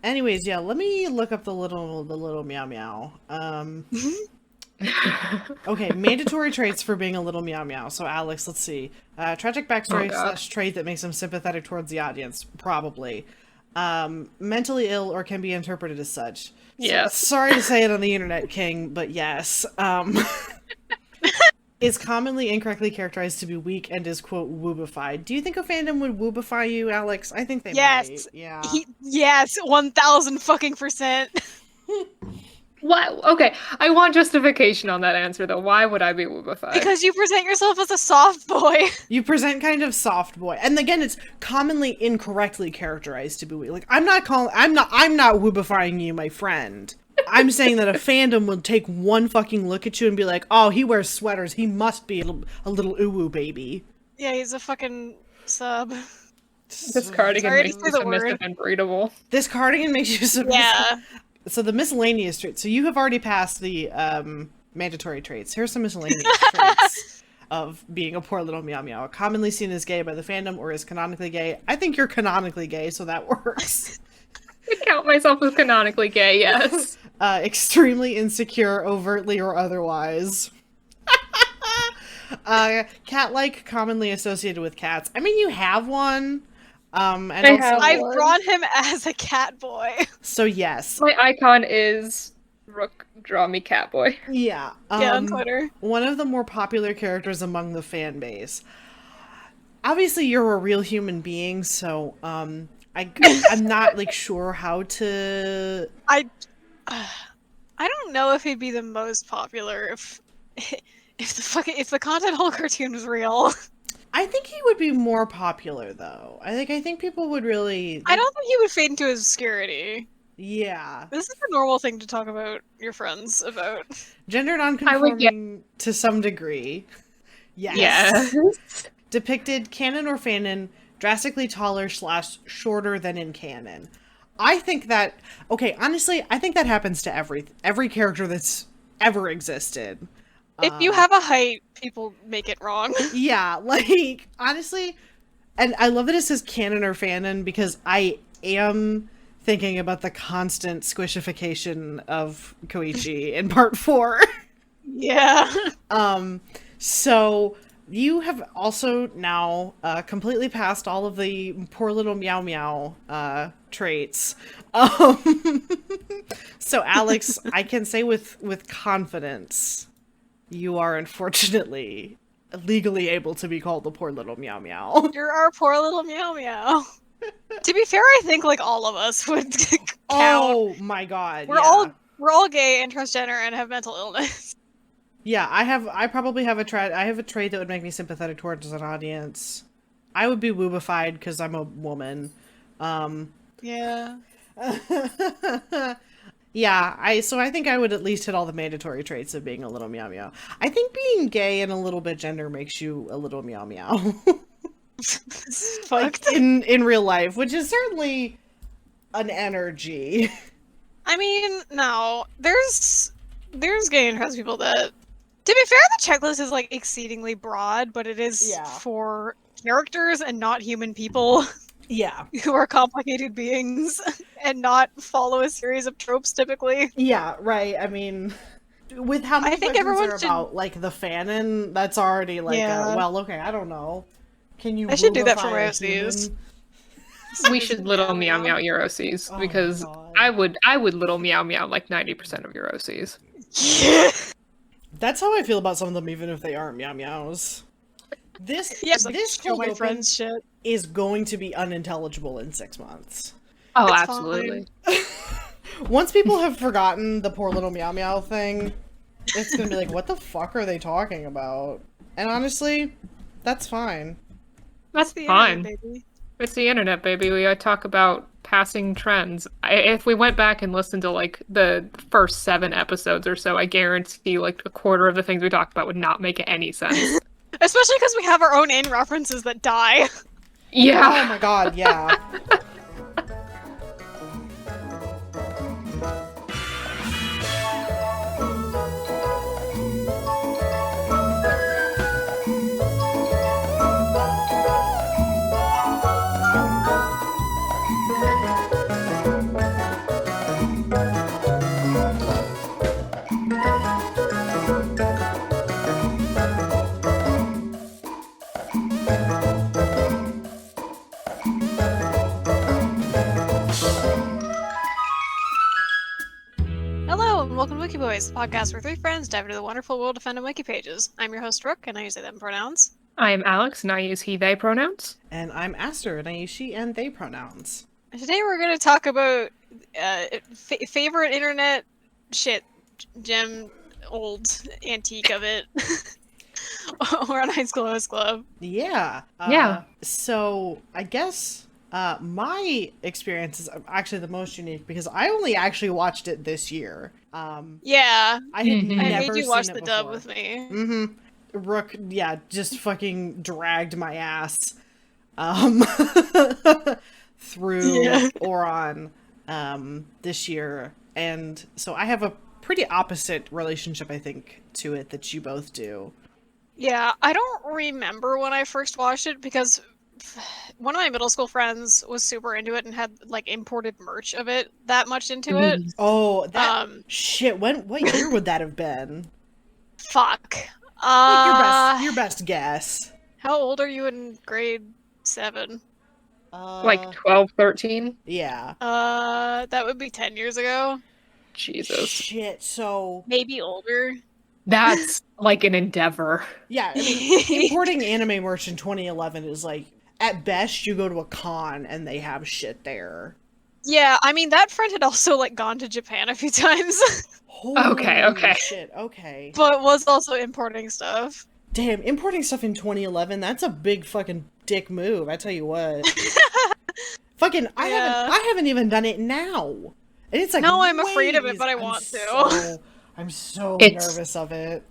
Anyways, yeah, let me look up the little meow meow. Okay, mandatory traits for being a little meow meow. So Alex, let's see. Tragic backstory / trait that makes him sympathetic towards the audience, probably. Mentally ill or can be interpreted as such. Yes. Sorry to say it on the internet, King, but yes. Is commonly incorrectly characterized to be weak and is, quote, woobified. Do you think a fandom would woobify you, Alex? I think they might. Yeah. Yes, 1,000%. Why? Okay, I want justification on that answer, though. Why would I be woobified? Because you present yourself as a soft boy. You present kind of soft boy. And again, it's commonly incorrectly characterized to be weak. Like, I'm not woobifying you, my friend. I'm saying that a fandom would take one fucking look at you and be like, oh, he wears sweaters. He must be a little uwu baby. Yeah, he's a fucking sub. This cardigan makes you submissive and breedable. This cardigan makes you submissive. Yeah. So the miscellaneous traits. So you have already passed the mandatory traits. Here's some miscellaneous traits of being a poor little meow meow. Commonly seen as gay by the fandom or is canonically gay. I think you're canonically gay, so that works. I count myself as canonically gay, yes. Extremely insecure, overtly or otherwise. Cat-like, commonly associated with cats. I mean, you have one. I've drawn him as a cat boy. So yes. My icon is Rook, draw me cat boy. Yeah. On Twitter. One of the more popular characters among the fan base. Obviously, you're a real human being, so I'm not like sure how to. I don't know if he'd be the most popular if the content hole cartoon was real. I think he would be more popular, though. I think people would really. I don't think he would fade into obscurity. Yeah. This is a normal thing to talk about your friends about. Gender nonconforming to some degree. Yes. Yes. Depicted canon or fanon drastically taller / shorter than in canon. I think that honestly, I think that happens to every character that's ever existed. If you have a height, people make it wrong. Yeah, like, honestly, and I love that it says canon or fanon because I am thinking about the constant squishification of Koichi in part 4. Yeah. So you have also now completely passed all of the poor little meow meow traits. So Alex, I can say with confidence, you are unfortunately legally able to be called the poor little meow meow. You're our poor little meow meow. To be fair, I think like all of us would count. Oh my god. We're all gay and transgender and have mental illness. Yeah, I probably have a trait that would make me sympathetic towards an audience. I would be woobified because I'm a woman. Yeah. Yeah, I think I would at least hit all the mandatory traits of being a little meow meow. I think being gay and a little bit gender makes you a little meow meow. Like in real life, which is certainly an energy. I mean, no, there's gay and trans people that. To be fair, the checklist is like exceedingly broad, but it is for characters and not human people. Yeah. Who are complicated beings and not follow a series of tropes typically. Yeah, right. I mean, with how many questions are about like the fanon, that's already like well, okay, I don't know. Can you I should do that for my OCs. We should little meow meow your OCs because I would little meow meow like 90% of your OCs. Yeah. That's how I feel about some of them, even if they aren't meow meows. This kill my friends shit is going to be unintelligible in 6 months. Oh, it's absolutely. Once people have forgotten the poor little meow meow thing, it's gonna be like, what the fuck are they talking about? And honestly, that's fine. That's fine. Baby. It's the internet, baby. We talk about passing trends. If we went back and listened to like the first 7 episodes or so, I guarantee like a quarter of the things we talked about would not make any sense. Especially because we have our own in references that die. Yeah. Oh my god, yeah. welcome to Wikiboys, the podcast where three friends dive into the wonderful world of fandom wiki pages. I'm your host, Rook, and I use they, them pronouns. I am Alex, and I use he, they pronouns. And I'm Aster, and I use she and they pronouns. And today we're going to talk about favorite internet shit, gem, old, antique of it. We're on High School Host Club. Yeah. Yeah. So, I guess my experience is actually the most unique because I only actually watched it this year. Yeah. I had never I made you watch seen the it dub before. with me. Mm-hmm. Rook, yeah, just fucking dragged my ass through Ouran this year. And so I have a pretty opposite relationship, I think, to it that you both do. Yeah, I don't remember when I first watched it because one of my middle school friends was super into it and had like imported merch of it that much into it. Oh, that shit. What year would that have been? Fuck. Like your best guess. How old are you in grade 7? Like 12, 13? Yeah. That would be 10 years ago. Jesus. Shit, so... Maybe older. That's like an endeavor. Yeah, I mean, importing anime merch in 2011 is like, at best, you go to a con and they have shit there. Yeah, I mean, that friend had also, like, gone to Japan a few times. Okay. Shit, okay. But was also importing stuff. Damn, importing stuff in 2011, that's a big fucking dick move, I tell you what. Fucking, I haven't even done it now. And it's like, no, I'm afraid of it, but I want to. I'm so nervous of it.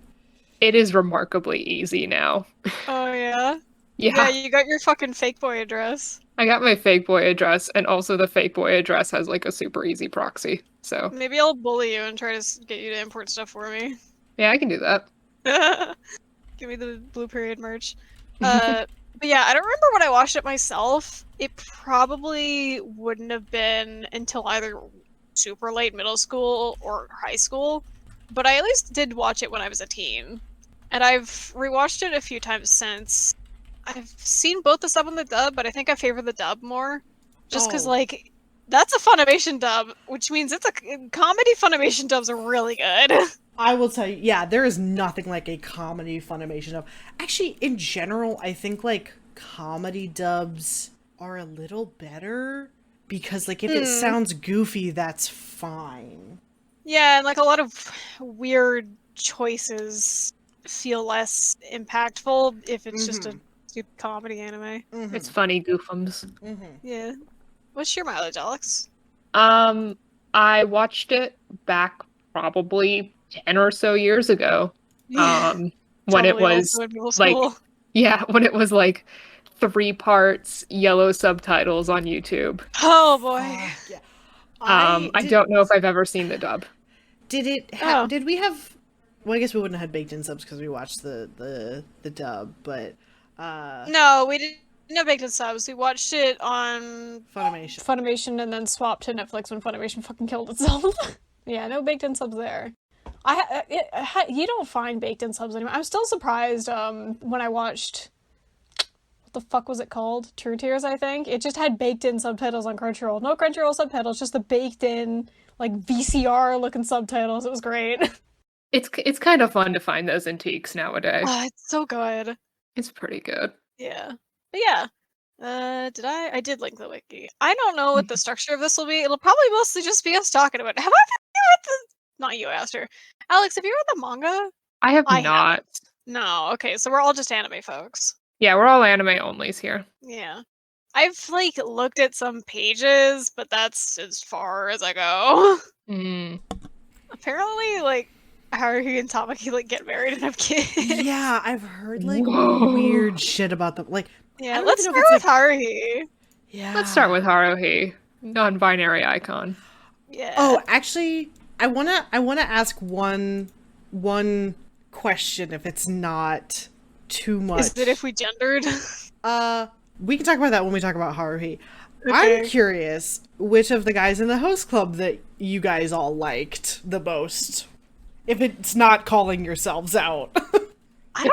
It is remarkably easy now. Oh, yeah? Yeah, you got your fucking fake boy address. I got my fake boy address, and also the fake boy address has like a super easy proxy. So Maybe I'll bully you and try to get you to import stuff for me. yeah, I can do that. Give me the Blue Period merch. But yeah, I don't remember when I watched it myself. It probably wouldn't have been until either super late middle school or high school. But I at least did watch it when I was a teen. And I've rewatched it a few times since. I've seen both the sub and the dub, but I think I favor the dub more. Just because, like, that's a Funimation dub, which means it's a comedy Funimation dubs are really good. I will tell you, yeah, there is nothing like a comedy Funimation dub. Actually, in general, I think, like, comedy dubs are a little better. Because, like, if it sounds goofy, that's fine. Yeah, and, like, a lot of weird choices feel less impactful if it's just a stupid comedy anime. It's funny goofums. Yeah. What's your mileage, Alex? I watched it back probably 10 or so years ago. When it was like, when it was like 3 parts, yellow subtitles on YouTube. Oh boy. Yeah. I don't know if I've ever seen the dub. Did it? Did we have? Well, I guess we wouldn't have had baked in subs because we watched the dub, but no, we didn't have baked in subs. We watched it on Funimation, and then swapped to Netflix when Funimation fucking killed itself. Yeah, no baked in subs there. You don't find baked in subs anymore. I'm still surprised. When I watched, what the fuck was it called? True Tears, I think. It just had baked in subtitles on Crunchyroll. No Crunchyroll subtitles, just the baked in, like, VCR looking subtitles. It was great. It's kind of fun to find those antiques nowadays. Oh, it's so good. It's pretty good. Yeah. But yeah. I did link the wiki. I don't know what the structure of this will be. It'll probably mostly just be us talking about it. Have I read not you, Aster. Alex, have you read the manga? I have not. Haven't. No, okay, so we're all just anime folks. Yeah, we're all anime onlys here. Yeah. I've, like, looked at some pages, but that's as far as I go. Apparently, like, Haruhi and Tamaki, like, get married and have kids. Yeah, I've heard, like, weird shit about them. Like, yeah, let's start with Haruhi. Yeah. Let's start with Haruhi, non-binary icon. Yeah. Oh, actually, I wanna ask one question if it's not too much. Is it if we gendered? We can talk about that when we talk about Haruhi. Okay. I'm curious which of the guys in the host club that you guys all liked the most. If it's not calling yourselves out. I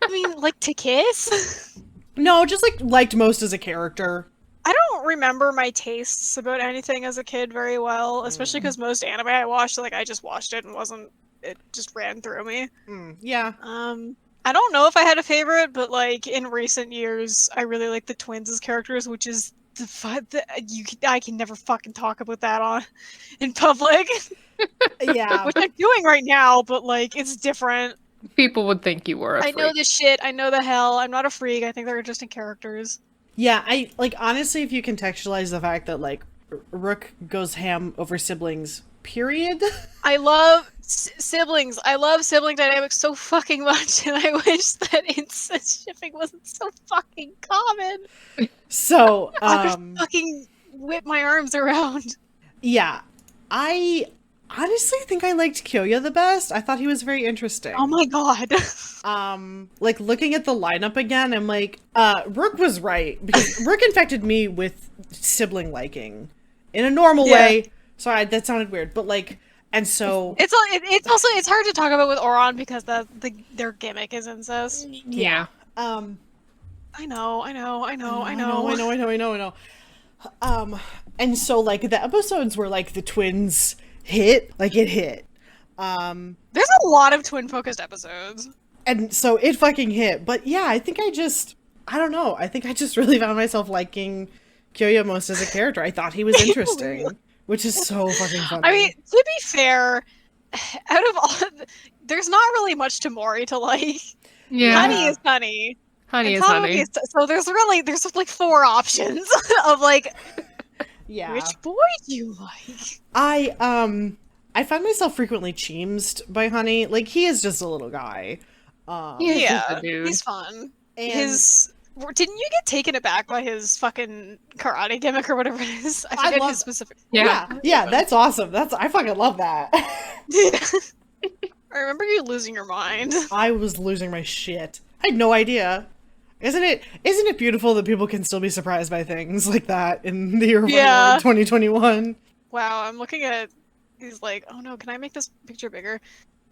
mean, like, to kiss? No, just, like, liked most as a character. I don't remember my tastes about anything as a kid very well, especially because most anime I watched, like, I just watched it and it just ran through me. Yeah. I don't know if I had a favorite, but, like, in recent years, I really like the twins as characters, which is I can never fucking talk about that in public. Yeah. Which I'm doing right now, but, like, it's different. People would think you were a freak. I know the shit, I know the hell, I'm not a freak, I think they're interesting characters. Yeah, I like honestly, if you contextualize the fact that like Rook goes ham over siblings, period. I love siblings. I love sibling dynamics so fucking much, and I wish that incest shipping wasn't so fucking common. So, I could fucking whip my arms around. Yeah, I honestly think I liked Kyoya the best. I thought he was very interesting. Oh my god. Like looking at the lineup again, I'm like, Rook was right because Rook infected me with sibling liking in a normal way. Sorry, that sounded weird, but like, and so it's hard to talk about with Ouran because their gimmick is incest. Yeah. I know. And so like the episodes where like the twins hit, like it hit. There's a lot of twin-focused episodes. And so it fucking hit. But yeah, I think I don't know. I think I just really found myself liking Kyoya most as a character. I thought he was interesting, which is so fucking funny. I mean, to be fair, out of all, there's not really much to Mori to like. Yeah. Honey is honey. Honey is honey. So there's like 4 options of like, yeah, which boy do you like? I find myself frequently cheemsed by Honey. Like he is just a little guy. Yeah, he's fun. And didn't you get taken aback by his fucking karate gimmick or whatever it is? I forget his specific. Yeah, that's awesome. I fucking love that. I remember you losing your mind. I was losing my shit. I had no idea. Isn't it beautiful that people can still be surprised by things like that in the year of 2021? Wow, I'm looking at these like, oh no, can I make this picture bigger?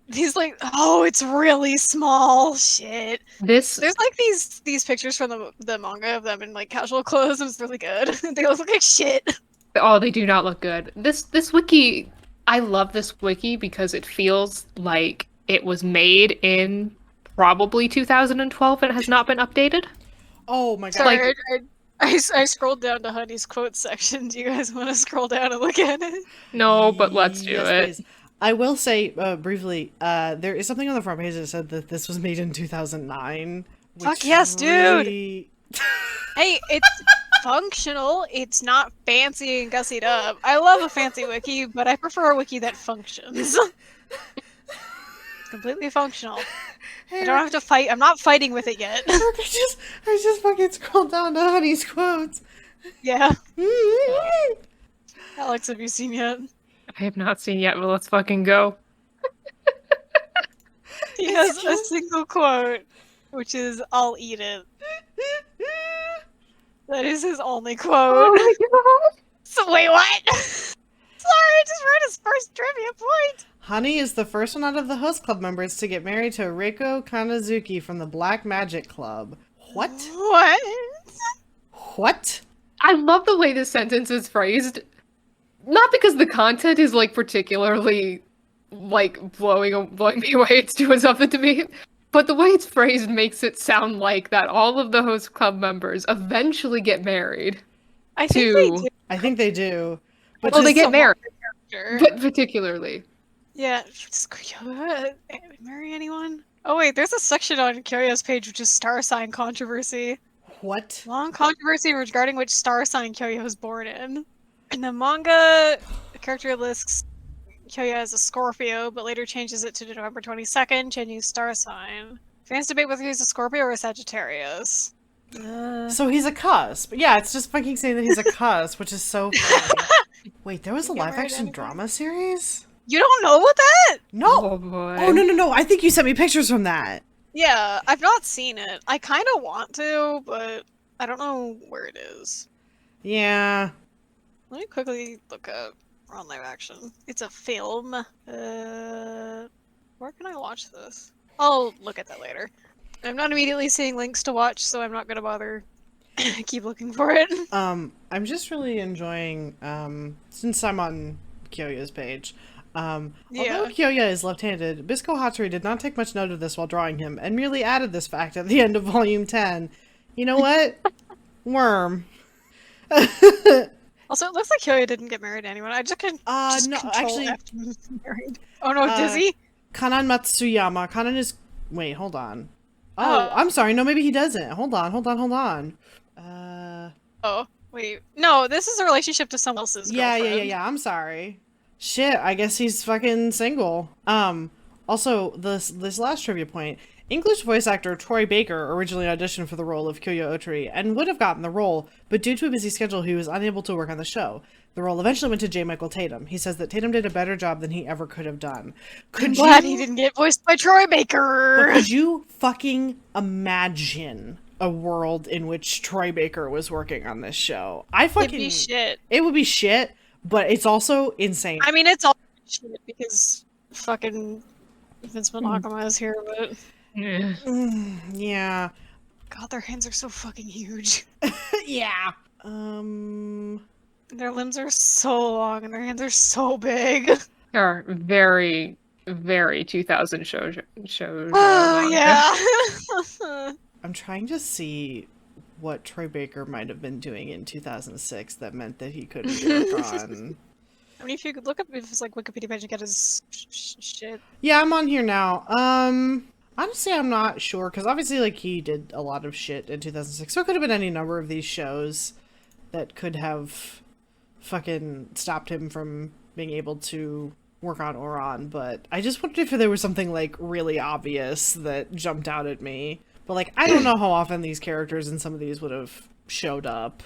These like, oh, it's really small. Shit. There's like these pictures from the manga of them in like casual clothes, and it's really good. They look like shit. Oh, they do not look good. This wiki, I love this wiki because it feels like it was made in probably 2012 and it has not been updated. Oh my god. Sorry, I scrolled down to Honey's quotes section. Do you guys want to scroll down and look at it? No, but let's do it. Please. I will say briefly, there is something on the front page that said that this was made in 2009. Fuck yes, really... dude! Hey, it's functional. It's not fancy and gussied up. I love a fancy wiki, but I prefer a wiki that functions. It's completely functional. I don't have to fight. I'm not fighting with it yet. I just fucking scrolled down to Honey's quotes. Yeah. Alex, have you seen yet? I have not seen yet, but let's fucking go. He has a single quote, which is, "I'll eat it." That is his only quote. Oh my god! So wait, what? Sorry, I just read his first trivia point. Honey is the first one out of the host club members to get married to Reiko Kanazuki from the Black Magic Club. What? What? I love the way this sentence is phrased. Not because the content is like particularly like blowing me away, it's doing something to me, but the way it's phrased makes it sound like that all of the host club members eventually get married. I think they do. But they get married. But particularly. Yeah, marry anyone? Oh wait, there's a section on Kyoya's page which is star sign controversy. What? Long controversy regarding which star sign Kyoya was born in. In the manga, the character lists Kyoya as a Scorpio, but later changes it to November 22nd, changing his star sign. Fans debate whether he's a Scorpio or a Sagittarius. So he's a cusp. Yeah, it's just fucking saying that he's a cusp, which is so funny. Wait, there was a live-action drama series? You don't know about that? No. Oh boy. Oh no! I think you sent me pictures from that. Yeah, I've not seen it. I kind of want to, but I don't know where it is. Yeah. Let me quickly look up on live action. It's a film. Where can I watch this? I'll look at that later. I'm not immediately seeing links to watch, so I'm not gonna bother Keep looking for it. I'm just really enjoying, since I'm on Kyoya's page, although Kyoya is left-handed, Bisco Hatsuri did not take much note of this while drawing him, and merely added this fact at the end of Volume 10. You know what? Worm. Also, it looks like Kyoya didn't get married to anyone. I just can no, actually, married. Oh no, does he? Kanan Matsuyama. Kanan is... Wait, hold on. Oh, I'm sorry. No, maybe he doesn't. Hold on. Oh, wait. No, this is a relationship to someone else's girlfriend. Yeah. I'm sorry. Shit, I guess he's fucking single. Also, this last trivia point. English voice actor Troy Baker originally auditioned for the role of Kyoya Otri and would have gotten the role, but due to a busy schedule, he was unable to work on the show. The role eventually went to J. Michael Tatum. He says that Tatum did a better job than he ever could have done. I'm glad he didn't get voiced by Troy Baker! But could you fucking imagine a world in which Troy Baker was working on this show? It'd be shit. It would be shit, but it's also insane. I mean, it's all shit because fucking Vince Monogama is here, but... Yeah. God, their hands are so fucking huge. Yeah. Their limbs are so long and their hands are so big. They are very, very 2000 shows. Oh, yeah. I'm trying to see what Troy Baker might have been doing in 2006 that meant that he couldn't work on... I mean, if you could look up if it's like Wikipedia page and get his shit. Yeah, I'm on here now. Honestly, I'm not sure, because obviously, like, he did a lot of shit in 2006, so it could have been any number of these shows that could have fucking stopped him from being able to work on Ouran, but I just wondered if there was something, like, really obvious that jumped out at me. But, like, I don't know how often these characters in some of these would have showed up.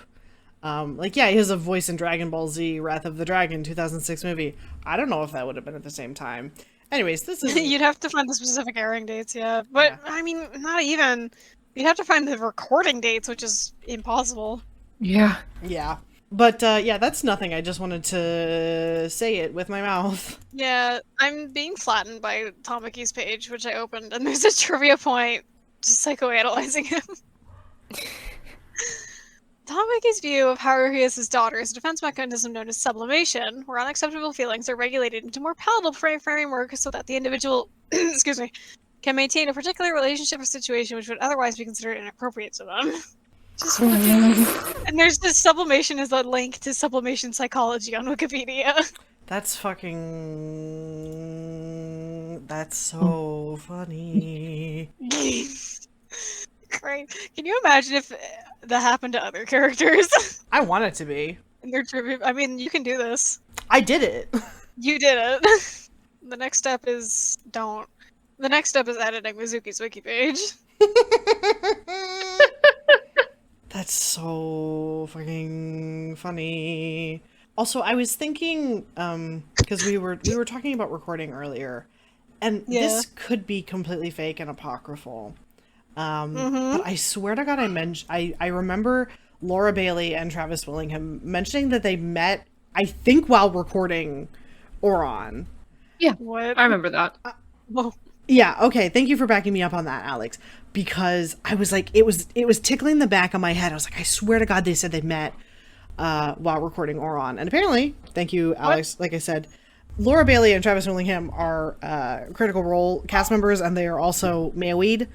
Like, yeah, he has a voice in Dragon Ball Z, Wrath of the Dragon, 2006 movie. I don't know if that would have been at the same time. Anyways, this is... You'd have to find the specific airing dates, yeah. But, yeah. I mean, not even. You'd have to find the recording dates, which is impossible. Yeah. Yeah. But, yeah, that's nothing. I just wanted to say it with my mouth. Yeah, I'm being flattened by Tamaki's page, which I opened, and there's a trivia point just psychoanalyzing him. Tamaki's view of Haruhi as his daughter is a defense mechanism known as sublimation, where unacceptable feelings are regulated into more palatable framework so that the individual, excuse me, can maintain a particular relationship or situation which would otherwise be considered inappropriate to them. And there's this sublimation is a link to sublimation psychology on Wikipedia. That's fucking... That's so funny. Great. Can you imagine if that happened to other characters? I want it to be. In their trivia, I mean, you can do this. I did it. You did it. The next step is don't. The next step is editing Mizuki's wiki page. That's so fucking funny. Also, I was thinking, because we were talking about recording earlier, and this could be completely fake and apocryphal. But I swear to God, I remember Laura Bailey and Travis Willingham mentioning that they met, I think, while recording Ouran. Yeah, what? I remember that. Yeah, okay, thank you for backing me up on that, Alex. Because I was like, it was tickling the back of my head. I was like, I swear to God they said they met while recording Ouran. And apparently, thank you, Alex, like I said, Laura Bailey and Travis Willingham are Critical Role cast members, and they are also Mayoweed.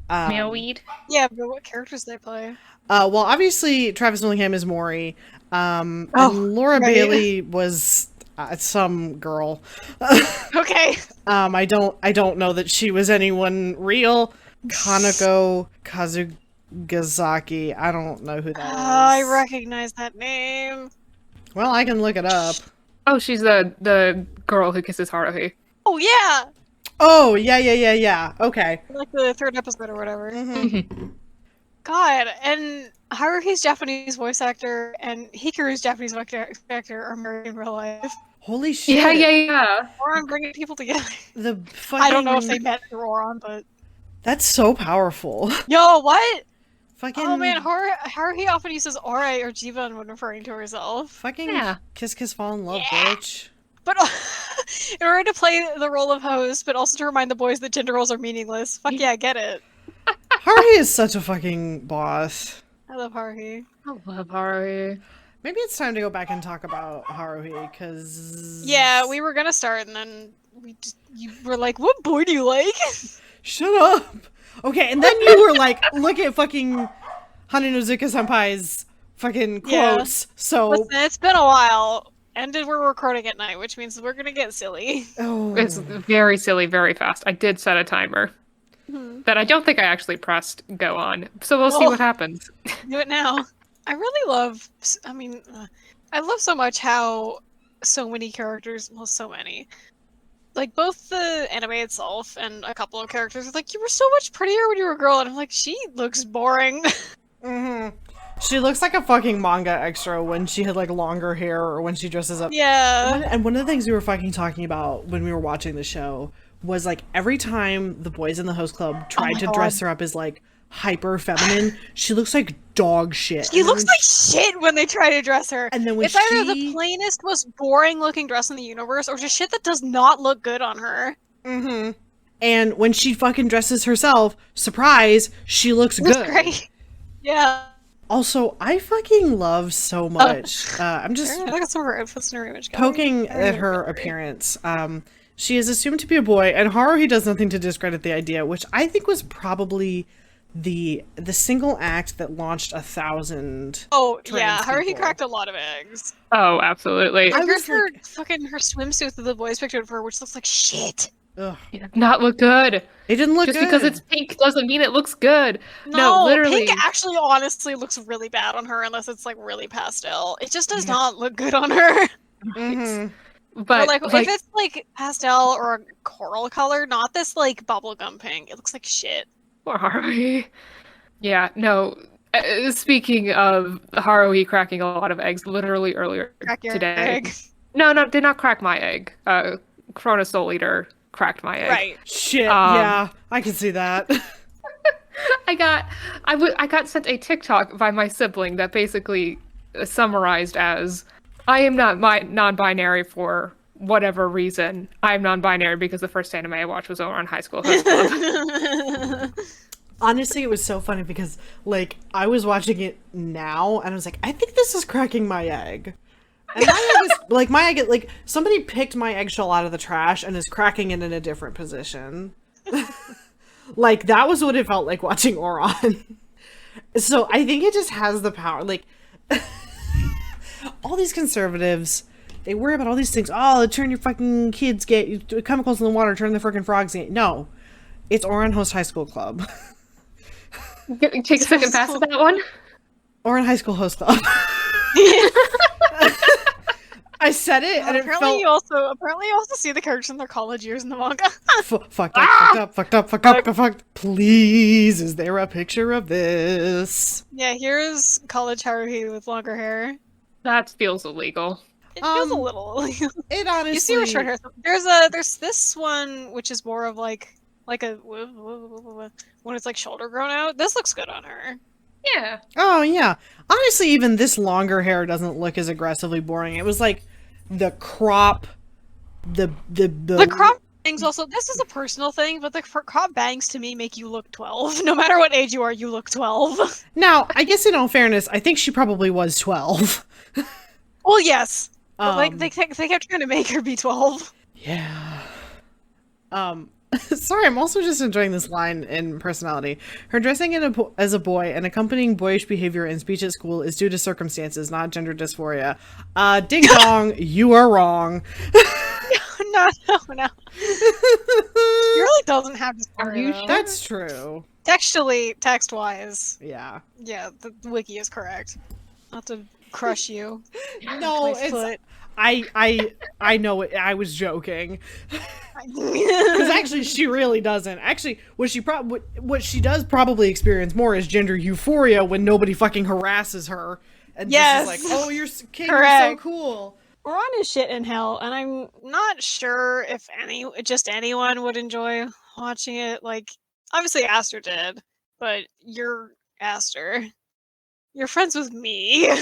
Mayoweed? Yeah, but what characters they play? Well, obviously, Travis Willingham is Mori. And Laura Bailey was some girl. Okay. I don't know that she was anyone real. Kanako Kazugazaki. I don't know who that is. I recognize that name. Well, I can look it up. Oh, she's the girl who kisses Haruhi. Oh, yeah! Oh, yeah. Okay. Like the third episode or whatever. Mm-hmm. God, and Haruhi's Japanese voice actor and Hikaru's Japanese voice actor are married in real life. Holy shit. Yeah. Ouran bringing people together. I don't know if they met through Ouran, but... That's so powerful. Yo, what? Fucking... Oh man, Haruhi often uses Ore or Jiban when referring to herself. Fucking kiss, fall in love, bitch. But in order to play the role of host, but also to remind the boys that gender roles are meaningless. Fuck yeah, I get it. Haruhi is such a fucking boss. I love Haruhi. I love Haruhi. Maybe it's time to go back and talk about Haruhi, because... Yeah, we were gonna start, and then you were like, what boy do you like? Shut up! Okay, and then you were like, look at fucking Hanenozuka-senpai's fucking quotes, so... Listen, it's been a while, and we're recording at night, which means we're gonna get silly. Oh. It's very silly, very fast. I did set a timer. That I don't think I actually pressed go on, so we'll see what happens. Do it now. I really love, I love so much how so many characters, well, so many, like both the anime itself and a couple of characters are like, you were so much prettier when you were a girl, and I'm like, she looks boring. She looks like a fucking manga extra when she had like longer hair or when she dresses up. Yeah. And one of the things we were fucking talking about when we were watching the show was like every time the boys in the host club tried to dress her up as like hyper feminine, she looks like dog shit. She looks like shit when they try to dress her. And then when it's either the plainest, most boring looking dress in the universe, or just shit that does not look good on her. And when she fucking dresses herself, surprise, she looks good. Great. Yeah. Also, I fucking love so much. I'm just look at some of her outfits in her image. poking at her appearance. She is assumed to be a boy, and Haruhi does nothing to discredit the idea, which I think was probably the single act that launched 1,000. Oh yeah, trans Haruhi people. cracked a lot of eggs. Oh, absolutely. I was heard her like- fucking her swimsuit that the boys picked out for her, which looks like shit. Ugh. It did not look good. It didn't look Just good. because it's pink doesn't mean it looks good. No, literally. pink actually honestly looks really bad on her unless it's like really pastel. It just does not look good on her. But Or, like if it's like pastel or a coral color, not this like bubblegum pink. It looks like shit. Poor Haruhi. Yeah, no. Speaking of Haruhi cracking a lot of eggs, literally earlier Crack your today. egg. No, did not crack my egg. Chrono Soul Eater cracked my egg. Right. Shit, yeah, I can see that. I got sent a TikTok by my sibling that basically summarized as, I am not non-binary for whatever reason. I am non-binary because the first anime I watched was Ouran High School Host Club. Honestly, it was so funny because, like, I was watching it now, and I was like, I think this is cracking my egg. And my egg is, like, like, somebody picked my eggshell out of the trash and is cracking it in a different position. Like, that was what it felt like watching Ouran. So, I think it just has the power, like... all these conservatives, they worry about all these things. Oh, turn your fucking kids gay, chemicals in the water, turn the freaking frogs gay. No, it's Ouran Host High School Club. Take a second pass at that one. Ouran High School Host Club. I said it, and apparently it felt... you also see the characters in their college years in the manga. fucked up. Please, is there a picture of this? Yeah, here's college Haruhi with longer hair. That feels illegal. It feels a little illegal. It honestly... You see her short hair. There's this one which is more of like a when it's like shoulder grown out. This looks good on her. Yeah. Oh yeah. Honestly, even this longer hair doesn't look as aggressively boring. It was like the crop, the crop bangs. Also, this is a personal thing, but the crop bangs to me make you look 12. No matter what age you are, you look 12. Now, I guess in all fairness, I think she probably was 12. Well, yes. But, like, they kept trying to make her be 12. Yeah. Sorry, I'm also just enjoying this line in personality. Her dressing as a boy and accompanying boyish behavior in speech at school is due to circumstances, not gender dysphoria. Ding dong, you are wrong. No. She really doesn't have dysphoria. Are you sure? That's true. Textually, text-wise. Yeah. Yeah, the wiki is correct. Not to crush you. No, foot. I know it. I was joking. Because actually, she really doesn't. Actually, what she does probably experience more is gender euphoria when nobody fucking harasses her. And yes, just is like, oh, you're kid, correct. You're so cool. Ouran is shit in hell, and I'm not sure if anyone would enjoy watching it. Like, obviously Aster did, but you're Aster. You're friends with me.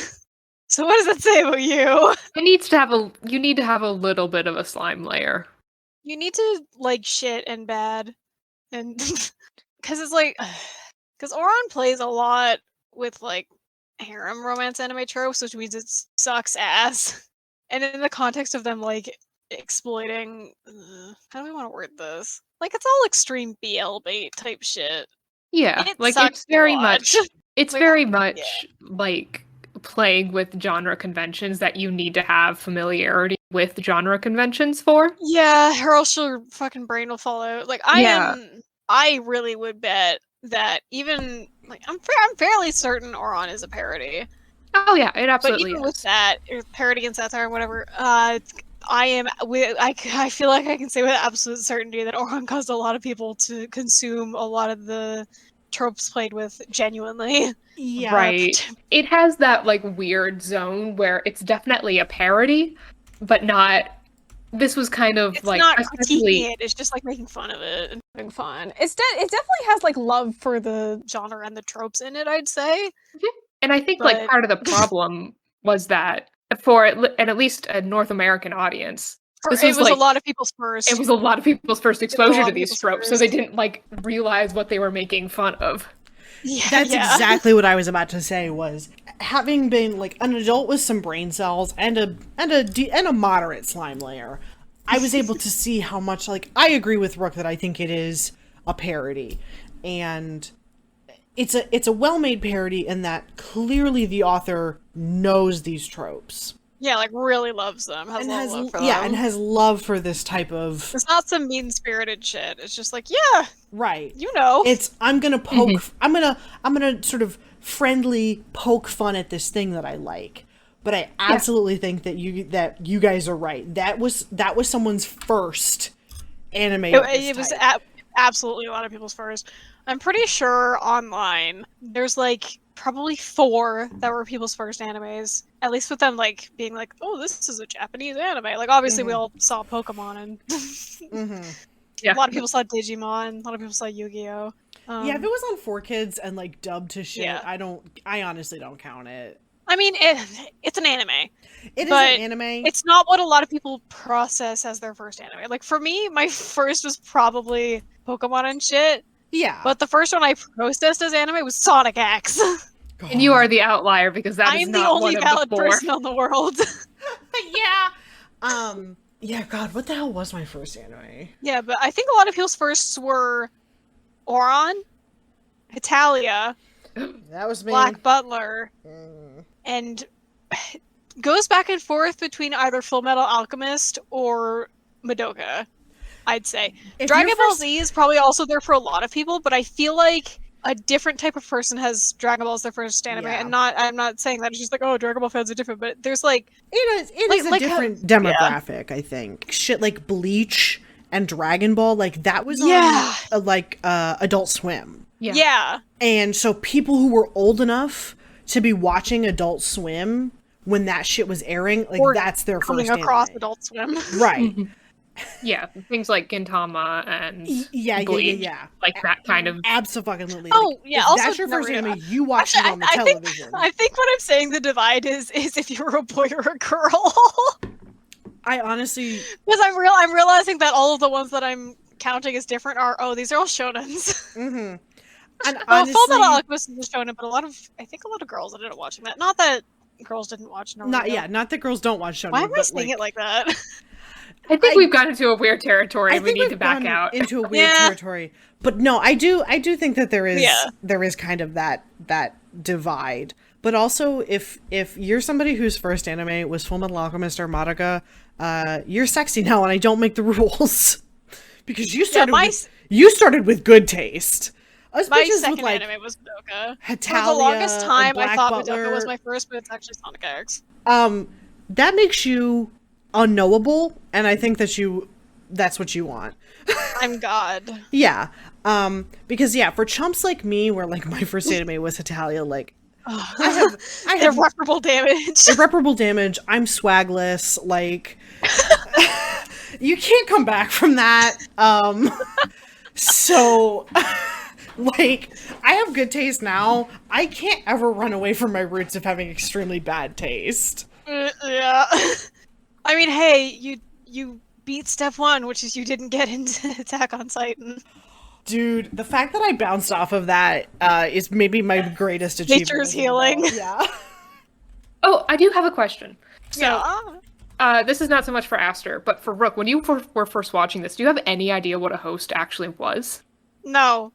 So what does that say about you? You need to have a little bit of a slime layer. You need to like shit and bad, and because it's like, because Ouran plays a lot with like harem romance anime tropes, which means it sucks ass. And in the context of them, like, exploiting... how do I want to word this? Like, it's all extreme BL bait type shit. Yeah, It like, sucks it's very to much... watch. It's Like, very much, like, playing with genre conventions that you need to have familiarity with genre conventions for. Yeah, or else your fucking brain will fall out. Like, I really would bet that even, like, I'm fairly certain Ouran is a parody. Oh yeah, it But absolutely even is. with that, or parody and satire, whatever, I feel like I can say with absolute certainty that Ouran caused a lot of people to consume a lot of the tropes played with genuinely. Yeah. Right. It has that, like, weird zone where it's definitely a parody, but not... This was kind of, It's like... not especially... critiquing it, it's just, like, making fun of it and having fun. It definitely has, like, love for the genre and the tropes in it, I'd say. And I think, like, part of the problem was that for at least a North American audience, this was, it was like, a lot of people's first. it was a lot of people's first exposure to these tropes, so they first. didn't, like, realize what they were making fun of. Yeah, That's exactly what I was about to say. Was having been like an adult with some brain cells and a moderate slime layer, I was able to see how much, like, I agree with Rook that I think it is a parody, and it's a well-made parody in that clearly the author knows these tropes. Yeah, like, really loves them. Has love for them. Yeah, and has love for this type of... It's not some mean-spirited shit. It's just like, yeah, right. You know. It's, I'm gonna poke... I'm gonna sort of friendly poke fun at this thing that I like. But I absolutely think that you guys are right. That was someone's first anime. It was absolutely a lot of people's first. I'm pretty sure online there's, like, probably 4 that were people's first animes. At least with them, like, being like, oh, this is a Japanese anime. Like, obviously we all saw Pokemon and a lot of people saw Digimon. A lot of people saw Yu-Gi-Oh. Yeah, if it was on 4Kids and, like, dubbed to shit, I honestly don't count it. I mean, it's an anime. It is an anime. It's not what a lot of people process as their first anime. Like, for me, my first was probably Pokemon and shit. Yeah. But the first one I processed as anime was Sonic X. God. And you are the outlier because that is not one of the 4. I'm the only valid person on the world. Yeah, God, what the hell was my first anime? Yeah, but I think a lot of people's firsts were Ouran, Hetalia, that was me. Black Butler, and goes back and forth between either Full Metal Alchemist or Madoka, I'd say. Dragon Ball Z is probably also there for a lot of people, but I feel like a different type of person has Dragon Ball as their first anime, and I'm not saying that it's just like, oh, Dragon Ball fans are different, but there's like... It is a different demographic, I think. Shit like Bleach and Dragon Ball, like, that was on, Adult Swim. Yeah. And so people who were old enough to be watching Adult Swim when that shit was airing, like, or that's their first anime. Across Adult Swim. Right. Yeah, things like Gintama and Bleach, like that kind of... Absolutely. Oh, yeah, if also... that's your first anime, you watch it on the television. I think what I'm saying the divide is if you're a boy or a girl. I honestly... Because I'm realizing that all of the ones that I'm counting as different are, these are all shonens. Mm-hmm. And honestly... Full Metal Alchemist is a shonen, but I think a lot of girls ended up watching that. Not that girls didn't watch Naruto. Not that girls don't watch shonen. Why am I saying it like that? I think we've gotten into a weird territory and we need to back out. Into a weird territory. But no, I do think that there is kind of that divide. But also if you're somebody whose first anime was Full Metal Alchemist or Madoka, you're sexy now and I don't make the rules. Because you started with good taste. My second anime was Madoka. Hetalia, for the longest time I thought Butler. Madoka was my first, but it's actually Sonic X. That makes you unknowable, and I think that's what you want. I'm God. Yeah. Because for chumps like me, where like my first anime was Hetalia, like I have irreparable damage. Irreparable damage. I'm swagless, like you can't come back from that. So like I have good taste now. I can't ever run away from my roots of having extremely bad taste. Yeah. I mean, hey, you beat step 1, which is you didn't get into Attack on Titan. Dude, the fact that I bounced off of that is maybe my greatest achievement. Nature's healing. Yeah. Oh, I do have a question. So, yeah. This is not so much for Aster, but for Rook. When you were first watching this, do you have any idea what a host actually was? No.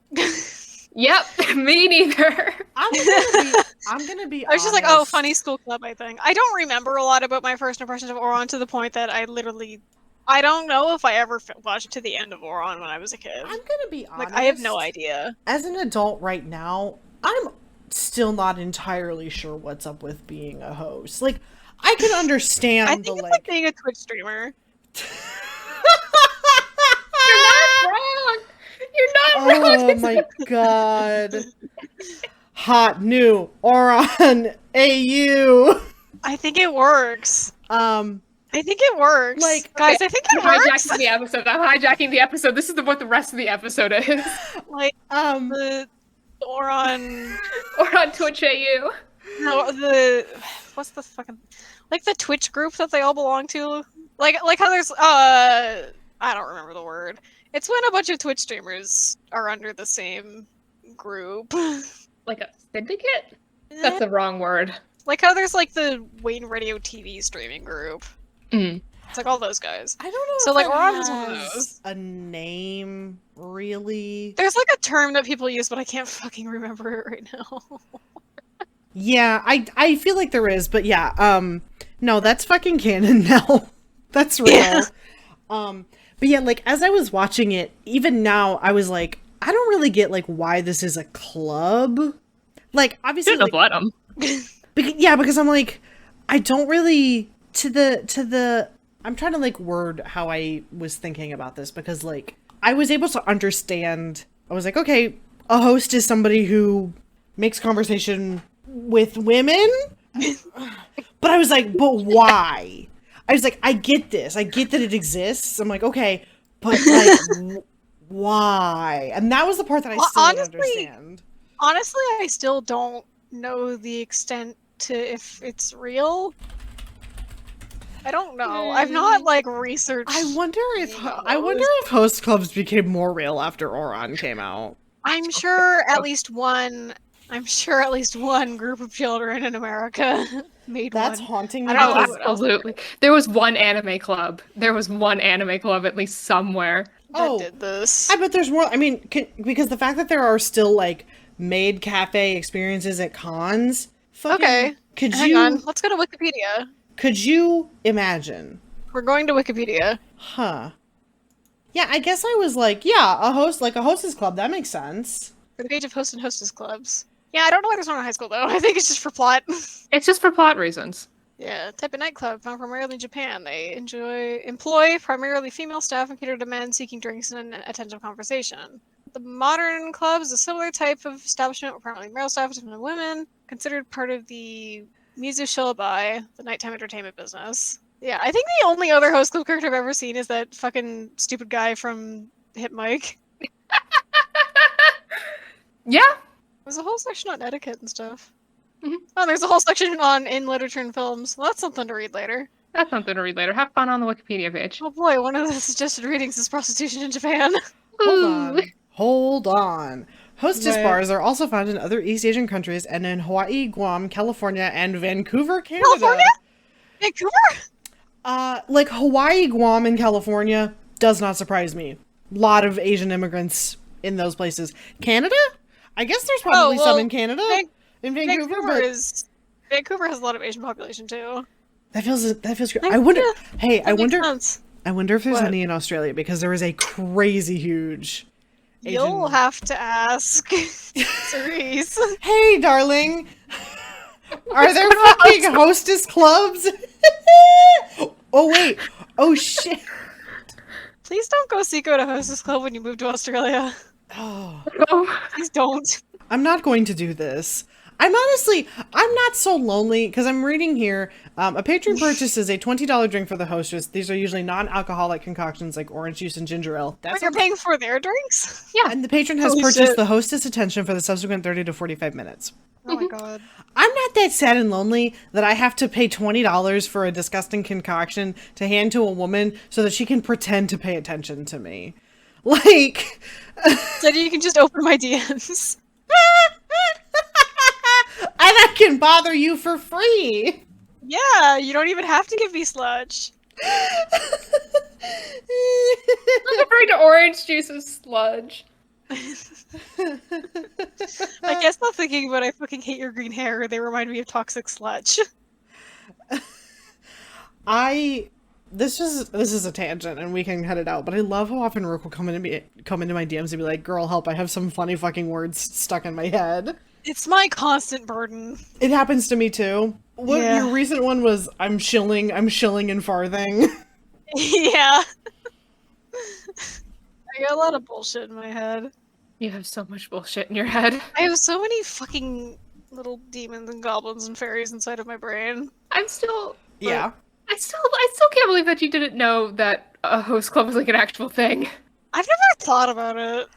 Yep, me neither. I'm gonna be I was just like, honest. oh, funny school club, I think. I don't remember a lot about my first impressions of Ouran to the point that I don't know if I ever watched to the end of Ouran when I was a kid. I'm gonna be honest. Like, I have no idea. As an adult right now, I'm still not entirely sure what's up with being a host. Like, I can understand I think it's like being a Twitch streamer. You're not wrong. You're not wrong. Oh my god. Hot new Ouran AU. I think it works. I think it works. Like, guys, okay, I think it I'm works. hijacking the episode. I'm hijacking the episode. This is what the rest of the episode is. Like, the Ouran... Or on Twitch AU. No, what's the fucking... Like, the Twitch group that they all belong to? Like how there's, I don't remember the word. It's when a bunch of Twitch streamers are under the same group. Like a syndicate? That's the wrong word. Like how there's, like, the Wayne Radio TV streaming group. Mm. It's like all those guys. I don't know So, if like, that Ouran is one of has those. a name, really. There's, like, a term that people use, but I can't fucking remember it right now. Yeah, I feel like there is, but yeah, no, that's fucking canon now. That's real. Yeah. But yeah, like, as I was watching it, even now, I was like, I don't really get, like, why this is a club. Like, obviously, Shouldn't have let him. because I'm like, I don't really, I'm trying to, like, word how I was thinking about this, because, like, I was able to understand, I was like, okay, a host is somebody who makes conversation with women, but I was like, but why? I was like, I get this. I get that it exists. I'm like, okay, but like, why? And that was the part that I still didn't understand. Honestly, I still don't know the extent to if it's real. I don't know. I've not like researched. I wonder if host clubs became more real after Ouran came out. I'm sure at least one group of children in America made That's one. haunting me. I don't know. Absolutely. There was one anime club. At least somewhere. That did this. I bet there's more. I mean, because the fact that there are still like maid cafe experiences at cons. Okay. Hang on. Let's go to Wikipedia. Could you imagine? We're going to Wikipedia. Huh. Yeah, I guess I was like, yeah, a hostess club. That makes sense. For the page of host and hostess clubs. Yeah, I don't know why there's one in high school though. I think it's just for plot. It's just for plot reasons. Yeah, type of nightclub found primarily in Japan. They employ primarily female staff and cater to men seeking drinks and an attentive conversation. The modern club is a similar type of establishment where primarily male staff is and women, considered part of the Mizu Shillabai, the nighttime entertainment business. Yeah, I think the only other host club character I've ever seen is that fucking stupid guy from Hit Mike. Yeah. There's a whole section on etiquette and stuff. Mm-hmm. Oh, there's a whole section on in literature and films. Well, that's something to read later. That's something to read later. Have fun on the Wikipedia page. Oh boy, one of the suggested readings is Prostitution in Japan. Hold on. Hostess bars are also found in other East Asian countries and in Hawaii, Guam, California, and Vancouver, Canada. California? Vancouver? Like Hawaii, Guam, and California does not surprise me. A lot of Asian immigrants in those places. Canada? I guess there's probably some in Canada. In Vancouver, Vancouver has a lot of Asian population too. That feels good. I wonder. Hey, I wonder if there's What? any in Australia because there is a crazy huge. You'll have to ask Cerise. Hey, darling. Are there fucking hostess clubs? Oh wait. Oh shit. Please don't go seek out a hostess club when you move to Australia. Oh. Please don't. I'm not going to do this. I'm not so lonely because I'm reading here. A patron purchase is a $20 drink for the hostess. These are usually non-alcoholic concoctions like orange juice and ginger ale. But you're paying for their drinks? Yeah. And the patron has purchased the hostess attention for the subsequent 30 to 45 minutes. Oh my god. I'm not that sad and lonely that I have to pay $20 for a disgusting concoction to hand to a woman so that she can pretend to pay attention to me. Like... So you can just open my DMs. And I can bother you for free! Yeah, you don't even have to give me sludge. I'm afraid to orange juice is sludge. I guess not thinking about I fucking hate your green hair, they remind me of toxic sludge. This is a tangent and we can cut it out, but I love how often Rook will come into my DMs and be like, girl, help, I have some funny fucking words stuck in my head. It's my constant burden. It happens to me too. Your recent one was, I'm shilling and farthing. Yeah. I got a lot of bullshit in my head. You have so much bullshit in your head. I have so many fucking little demons and goblins and fairies inside of my brain. I'm still... Yeah. I still can't believe that you didn't know that a host club was like an actual thing. I've never thought about it.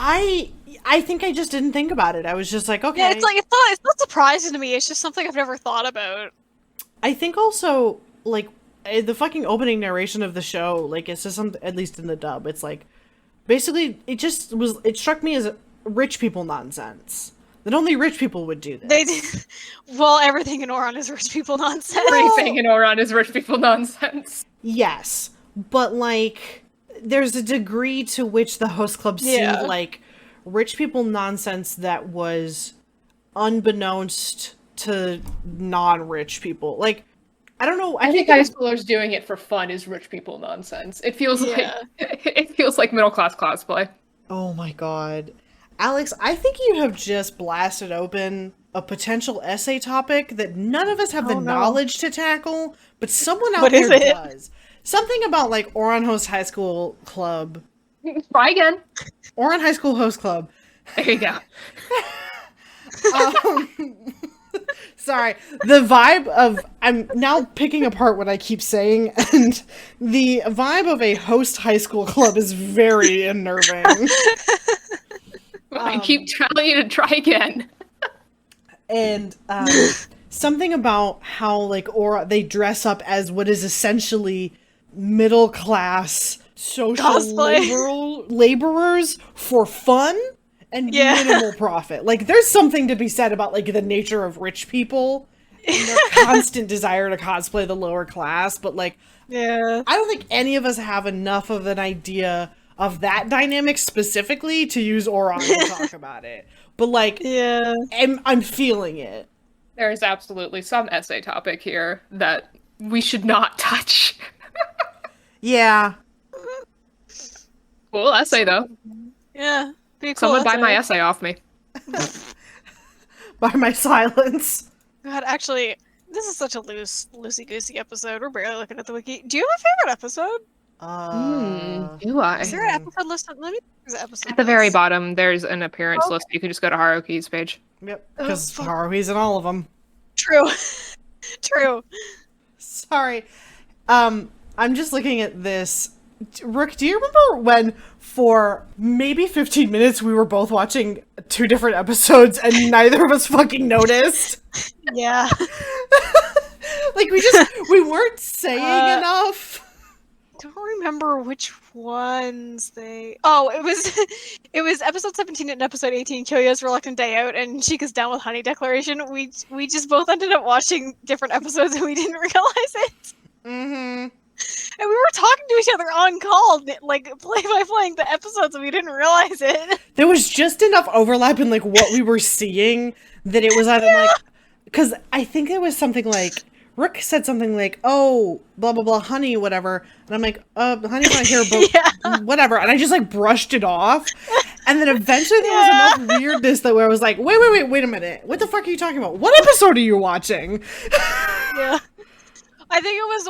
I think I just didn't think about it. I was just like, okay. Yeah, it's not surprising to me. It's just something I've never thought about. I think also, like, the fucking opening narration of the show, like, it's just something, at least in the dub, it's like, basically, it struck me as rich people nonsense. That only rich people would do this. Well, everything in Ouran is rich people nonsense. Everything in Ouran is rich people nonsense. Yes, but, like, there's a degree to which the host club seemed like rich people nonsense that was unbeknownst to non-rich people. Like, I don't know. I think high schoolers doing it for fun is rich people nonsense. It feels like middle class cosplay. Oh my god. Alex, I think you have just blasted open a potential essay topic that none of us have the knowledge to tackle, but someone out there does. Something about, like, Ouran Host High School Club. Try again. Ouran High School Host Club. There you go. Sorry. The vibe of... I'm now picking apart what I keep saying, and the vibe of a host high school club is very unnerving. I keep telling you to try again. And something about how, like, they dress up as what is essentially middle class social laborers for fun and minimal profit. Like, there's something to be said about, like, the nature of rich people and their constant desire to cosplay the lower class, but, like, I don't think any of us have enough of an idea of that dynamic specifically to use Ouran to talk about it. But, like, I'm feeling it. There is absolutely some essay topic here that we should not touch. Yeah. Cool essay, though. Yeah. Be a cool Someone essay. buy my essay off me. By my silence. God, actually, this is such a loosey-goosey episode. We're barely looking at the wiki. Do you have a favorite episode? Do I? Is there an episode list? Let me there's an episode At the very list. bottom, there's an appearance list. You can just go to Haruhi's page. Yep, because Haruhi's in all of them. True. True. Sorry. I'm just looking at this. Rook, do you remember when, for maybe 15 minutes, we were both watching 2 different episodes and neither of us fucking noticed? Yeah. Like, we weren't saying enough. Don't remember which ones they... Oh, it was episode 17 and episode 18, Kyoya's Reluctant Day Out and Chica's Down with Honey Declaration. We just both ended up watching different episodes and we didn't realize it. Mm-hmm. And we were talking to each other on call, like, play by playing the episodes and we didn't realize it. There was just enough overlap in, like, what we were seeing that it was either, like... Because I think it was something like... Rook said something like, oh, blah, blah, blah, honey, whatever. And I'm like, honey's not here, but whatever. And I just, like, brushed it off. And then eventually there was enough weirdness that where I was like, wait a minute. What the fuck are you talking about? What episode are you watching? Yeah. I think it was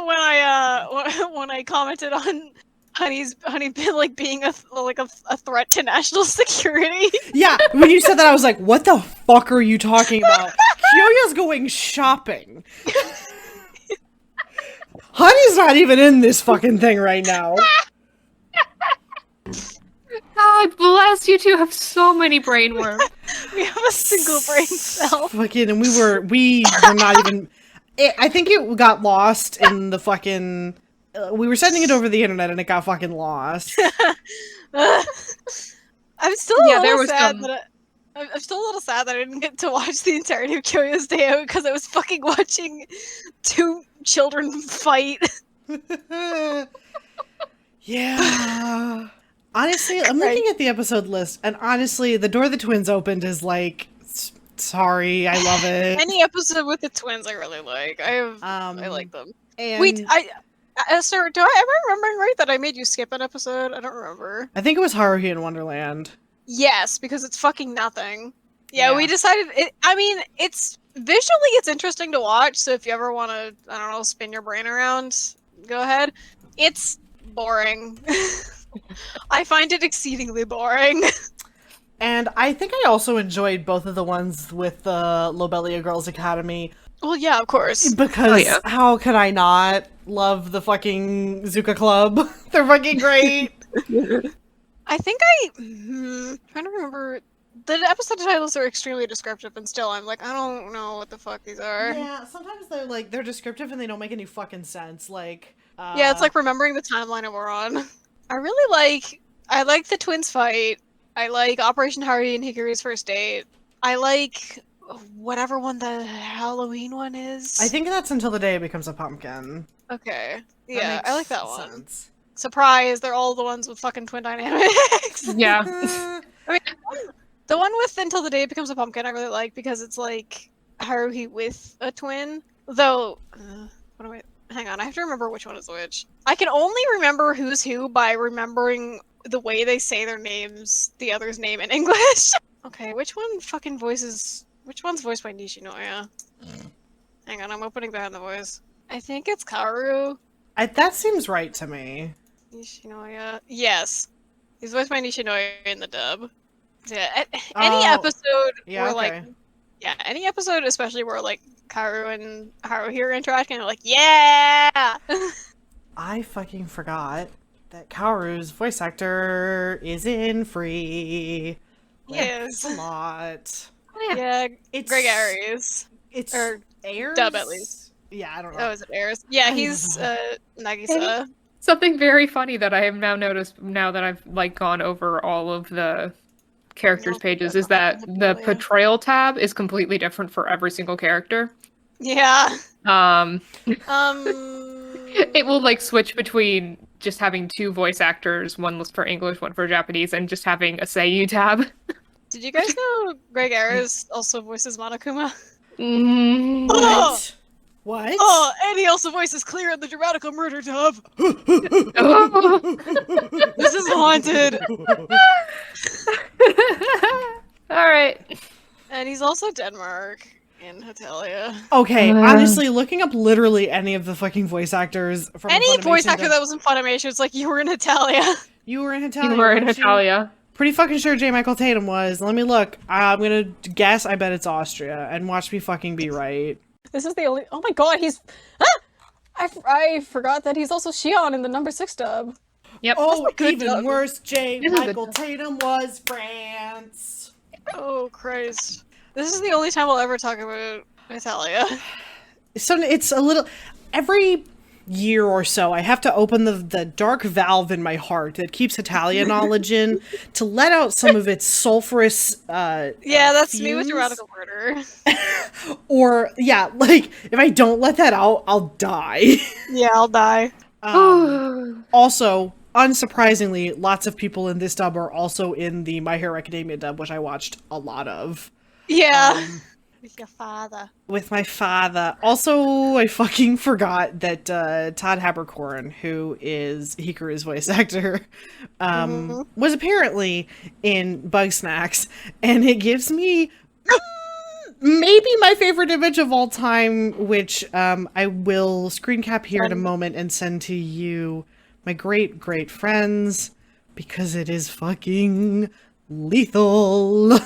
when I commented on Honey like being a threat to national security. Yeah, when you said that, I was like, what the fuck are you talking about? Kyoya's going shopping. Honey's not even in this fucking thing right now. God bless, you two have so many brain worms. We have a single brain cell. Fucking, and we were not even... I think it got lost in the fucking we were sending it over the internet and it got fucking lost. I'm still a little sad that I'm still a little sad that I didn't get to watch the entirety of Kyoyo's Day Out because I was fucking watching two children fight. Yeah. Honestly, I'm looking at the episode list, and honestly, the door the twins opened is like, sorry, I love it. Any episode with the twins, I really like. I like them. And Wait, sir, am I remembering right that I made you skip an episode? I don't remember. I think it was Haruhi in Wonderland. Yes, because it's fucking nothing. Yeah, we decided. It's visually it's interesting to watch. So if you ever want to, I don't know, spin your brain around, go ahead. It's boring. I find it exceedingly boring. And I think I also enjoyed both of the ones with the Lobelia Girls Academy. Well, yeah, of course. Because how could I not love the fucking Zuka Club? They're fucking great. I think I'm trying to remember. The episode titles are extremely descriptive, and still I'm like, I don't know what the fuck these are. Yeah, sometimes they're descriptive and they don't make any fucking sense. Like, yeah, it's like remembering the timeline that we're on. I like the twins fight. I like Operation Haruhi and Hikari's first date. I like whatever one the Halloween one is. I think that's Until the Day It Becomes a Pumpkin. Okay. Yeah, I like that one. Sense. Surprise, they're all the ones with fucking twin dynamics. Yeah. I mean, the one with Until the Day It Becomes a Pumpkin I really like because it's like Haruhi with a twin. Though, hang on, I have to remember which one is which. I can only remember who's who by remembering the way they say their names, the other's name in English. Okay, which one's voiced by Nishinoya? Hang on, I'm opening Behind the Voice. I think it's Kaoru. That seems right to me. Nishinoya. Yes. He's voiced by Nishinoya in the dub. Yeah, any episode where any episode especially where like Kaoru and Haruhi are interacting, they're like, yeah! I fucking forgot that Kaoru's voice actor is in Free. Yes. A lot. Oh, yeah, it's Greg Aries. It's or Ayers? dub at least. Yeah, I don't know. Oh, is it Aries? Yeah, he's Nagisa. Something very funny that I have now noticed now that I've like gone over all of the characters pages is that the portrayal tab is completely different for every single character. Yeah. It will like switch between just having two voice actors, one for English, one for Japanese, and just having a Seiyu tab. Did you guys know Greg Aries also voices Monokuma? What? What? Oh, and he also voices Clear in the Dramatical Murder dub. This is haunted. Alright. And he's also Denmark in Hetalia. Okay, honestly, looking up literally any of the fucking voice actors from any voice actor that was in Funimation, it's like, you were in Hetalia. You were in Hetalia. You were in Hetalia. Pretty fucking sure J. Michael Tatum was. Let me look. I'm gonna guess. I bet it's Austria. And watch me fucking be right. This is the only. Oh my god, he's. I forgot that he's also Shion in the number 6 dub. Yep. Oh, even worse. J. Michael Tatum was France. Oh Christ! This is the only time we'll ever talk about Hetalia. So it's a little. Every year or so, I have to open the dark valve in my heart that keeps Hetalia knowledge in to let out some of its sulfurous. Yeah, that's me with Dramatical Murder. Or yeah, like if I don't let that out, I'll die. Yeah, I'll die. Also, unsurprisingly, lots of people in this dub are also in the My Hero Academia dub, which I watched a lot of. Yeah. With your father. With my father. Also, I fucking forgot that Todd Haberkorn, who is Hikaru's voice actor, was apparently in Bug Snacks, and it gives me maybe my favorite image of all time, which I will screen cap here in a moment and send to you, my great, great friends, because it is fucking lethal.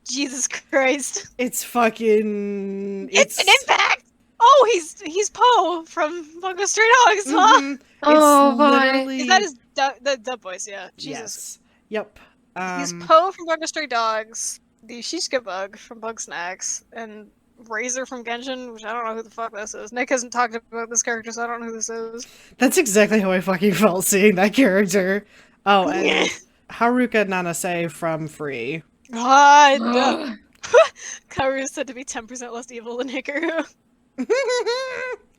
Jesus Christ. It's fucking... It's an impact! Oh, he's Poe from Bungo Stray Dogs, huh? Mm-hmm. Oh, literally... Is that his the dub voice, yeah. Jesus. Yes. Yep. He's Poe from Bungo Stray Dogs, the Shishka Bug from Bug Snacks, and Razor from Genshin, which I don't know who the fuck this is. Nick hasn't talked about this character, so I don't know who this is. That's exactly how I fucking felt seeing that character. Oh, and Haruka Nanase from Free. God! Kaoru is said to be 10% less evil than Hikaru.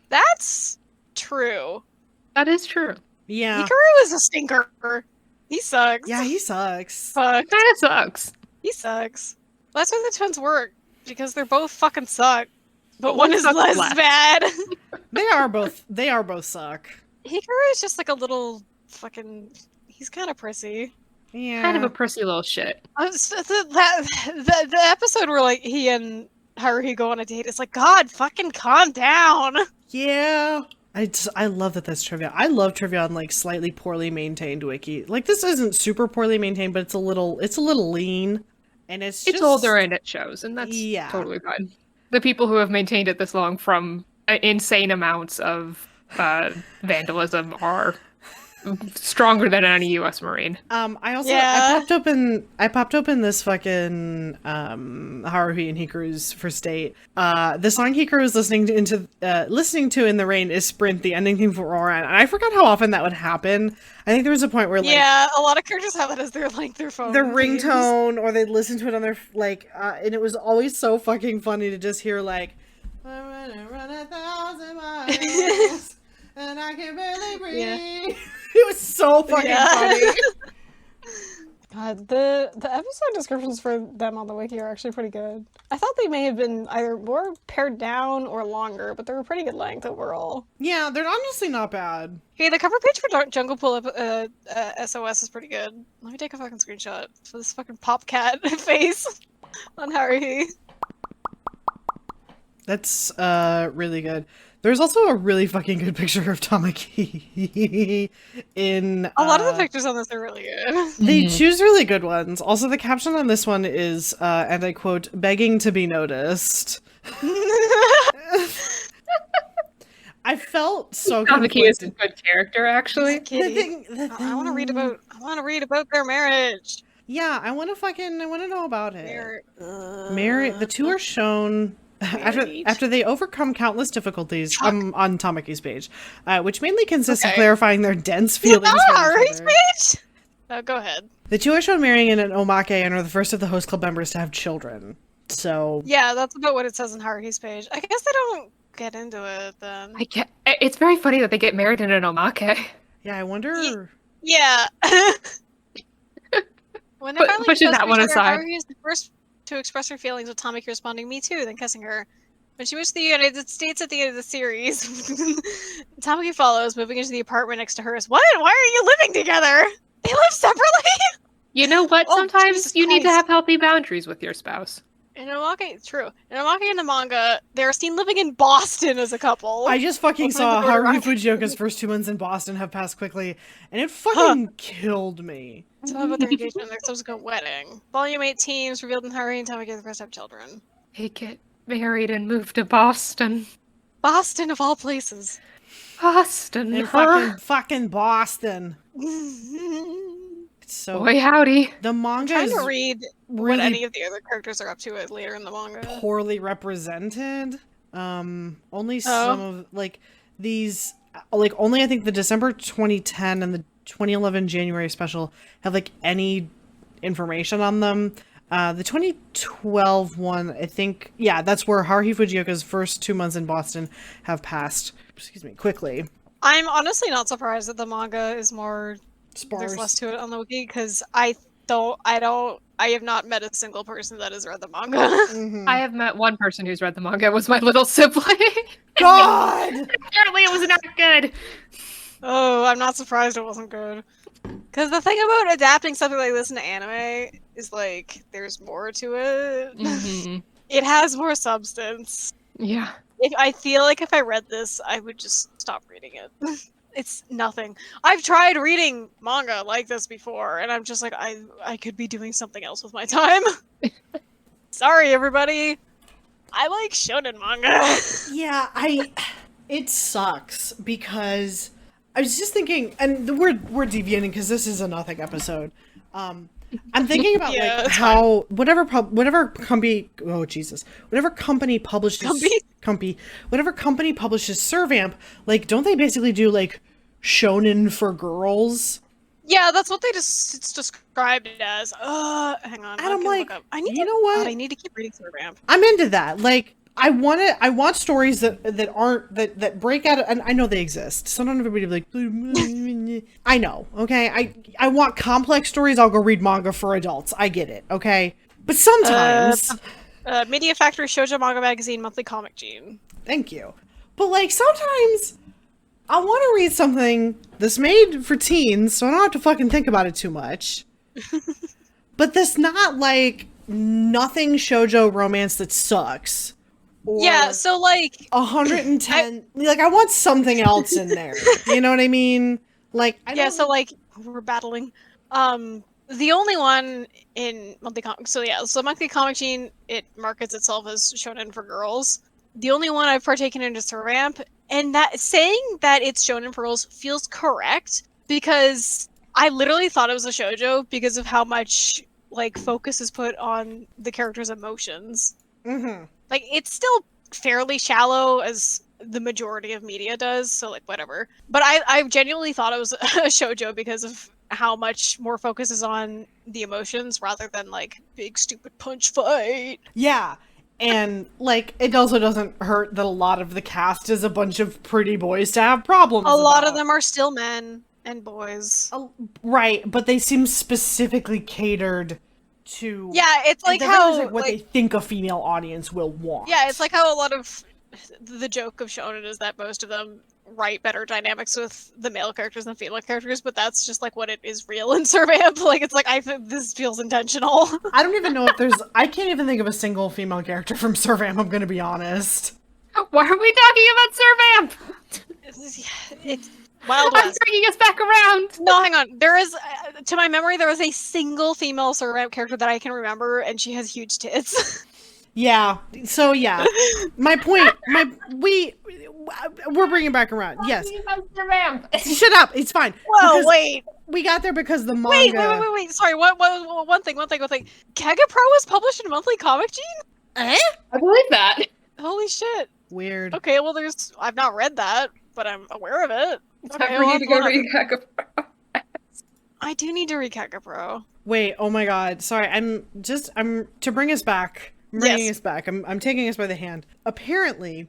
That's true. That is true. Yeah. Hikaru is a stinker. He sucks. Yeah, he sucks. Kind of sucks. He sucks. That's why the twins work, because they're both fucking suck. But one is less bad. They are both suck. Hikaru is just like a little fucking... He's kind of prissy. Yeah. Kind of a prissy little shit. The episode where like he and Haruhi go on a date is like, God, fucking calm down. Yeah. I love that that's trivia. I love trivia on like slightly poorly maintained wiki. Like this isn't super poorly maintained, but it's a little lean. And it's older and it shows, and that's totally fine. The people who have maintained it this long from insane amounts of vandalism are stronger than any U.S. Marine. I popped open this fucking Haruhi and Hikaru's first date. The song Hikaru is listening to in the rain is Sprint, the ending theme for Ouran. And I forgot how often that would happen. I think there was a point where a lot of characters have that as their phone, their ringtone, or they'd listen to it on their and it was always so fucking funny to just hear like, I'm gonna run 1,000 miles and I can barely breathe. Yeah. It was so fucking funny. God, the episode descriptions for them on the wiki are actually pretty good. I thought they may have been either more pared down or longer, but they were pretty good length overall. Yeah, they're honestly not bad. Hey, the cover page for Jungle Pool SOS is pretty good. Let me take a fucking screenshot for this fucking pop cat face on Haruhi. That's really good. There's also a really fucking good picture of Tamaki in... A lot of the pictures on this are really good. They choose really good ones. Also, the caption on this one is, and I quote, begging to be noticed. I felt so Tamaki is a good character, actually. I want to read about their marriage. Yeah, I want to know about it. The two are shown... After they overcome countless difficulties on Tamaki's page, which mainly consists of clarifying their dense feelings for each other. Page? No, go ahead. The two are shown marrying in an omake and are the first of the host club members to have children. So yeah, that's about what it says on Haruhi's page. I guess they don't get into it then. It's very funny that they get married in an omake. Yeah, I wonder. Yeah. When they finally pushing that one aside, Haruhi is the first to express her feelings with Tamaki responding, "Me too," then kissing her. When she moves to the United States at the end of the series, Tamaki follows, moving into the apartment next to hers. What? Why are you living together? They live separately? You know what? Sometimes Jesus you need to Christ. have healthy boundaries with your spouse. In Omake, true. In Omake in the manga, they're seen living in Boston as a couple. I just fucking saw Haruhi Fujioka's first 2 months in Boston have passed quickly, and it fucking killed me. Tell me about their engagement and their subsequent wedding. Volume 8 teams revealed in Haruhi and Tamaki the first have children. They get married and move to Boston. Boston of all places. Boston, They're fucking Boston. So boy howdy. The manga I'm is trying to read really what any of the other characters are up to later in the manga. poorly represented. Only some of these only I think the December 2010 and the 2011 January special have any information on them. The 2012 one, I think, that's where Haruhi Fujioka's first 2 months in Boston have passed, quickly. I'm honestly not surprised that the manga is more sparse. There's less to it on the wiki, because I have not met a single person that has read the manga. Mm-hmm. I have met one person who's read the manga. It was my little sibling. God! Apparently it was not good. Oh, I'm not surprised it wasn't good. Because the thing about adapting something like this into anime is there's more to it. Mm-hmm. It has more substance. Yeah. I feel like if I read this, I would just stop reading it. It's nothing. I've tried reading manga like this before, and I'm just I could be doing something else with my time. Sorry, everybody. I like shonen manga. Yeah, it sucks because I was just thinking, and we're deviating because this is a nothing episode. I'm thinking about Yeah, like how whatever company whatever company publishes Servamp, like don't they basically do like shonen for girls? Yeah, that's what it's described as. Hang on. And I'm like, you know what? I need to keep reading Servamp. I'm into that. Like, I want stories that break out of, and I know they exist. So not everybody be like, I know, okay? I want complex stories. I'll go read manga for adults. I get it, okay? But sometimes... Media Factory, Shoujo Manga Magazine, Monthly Comic Gene. Thank you. But, like, sometimes I want to read something that's made for teens, so I don't have to fucking think about it too much. But that's not, like, nothing shoujo romance that sucks. Yeah, so, like... 110... like, I want something else in there. You know what I mean? Like, so, like, we're battling. The only one in Monthly Comic... So, Monthly Comic Gene, it markets itself as shonen for girls. The only one I've partaken in is Servamp, and that saying that it's shonen for girls feels correct, because I literally thought it was a shoujo because of how much, like, focus is put on the character's emotions. Mm-hmm. Like, it's still fairly shallow, as the majority of media does, so, like, whatever. But I genuinely thought it was a shoujo because of how much more focus is on the emotions rather than, like, big stupid punch fight. Yeah. And, like, it also doesn't hurt that a lot of the cast is a bunch of pretty boys to have problems A lot of them are still men and boys. Right, but they seem specifically catered to... Yeah, it's like how... what they think a female audience will want. Yeah, it's like how a lot of... The joke of shonen is that most of them write better dynamics with the male characters than female characters, but that's just like what it is real in Servamp. Like, it's like, I think this feels intentional. I don't even know if there's... I can't even think of a single female character from Servamp, I'm gonna be honest. Why are we talking about Servamp? It's Wild West. I'm bringing us back around. No, hang on. There is, to my memory, there was a single female Servamp character that I can remember, and she has huge tits. Yeah. So yeah, my point. We're bringing it back around. Yes. Shut up. It's fine. Whoa, wait. We got there because the manga. Wait. Sorry. One thing. Kega Pro was published in Monthly Comic Gene? I believe that. Holy shit. Weird. Okay, well, I've not read that, but I'm aware of it. It's time for you to go read Kega Pro. I do need to read Kega Pro. Wait. Oh my god. Sorry. I'm to bring us back. I'm bringing us back. I'm taking us by the hand. Apparently,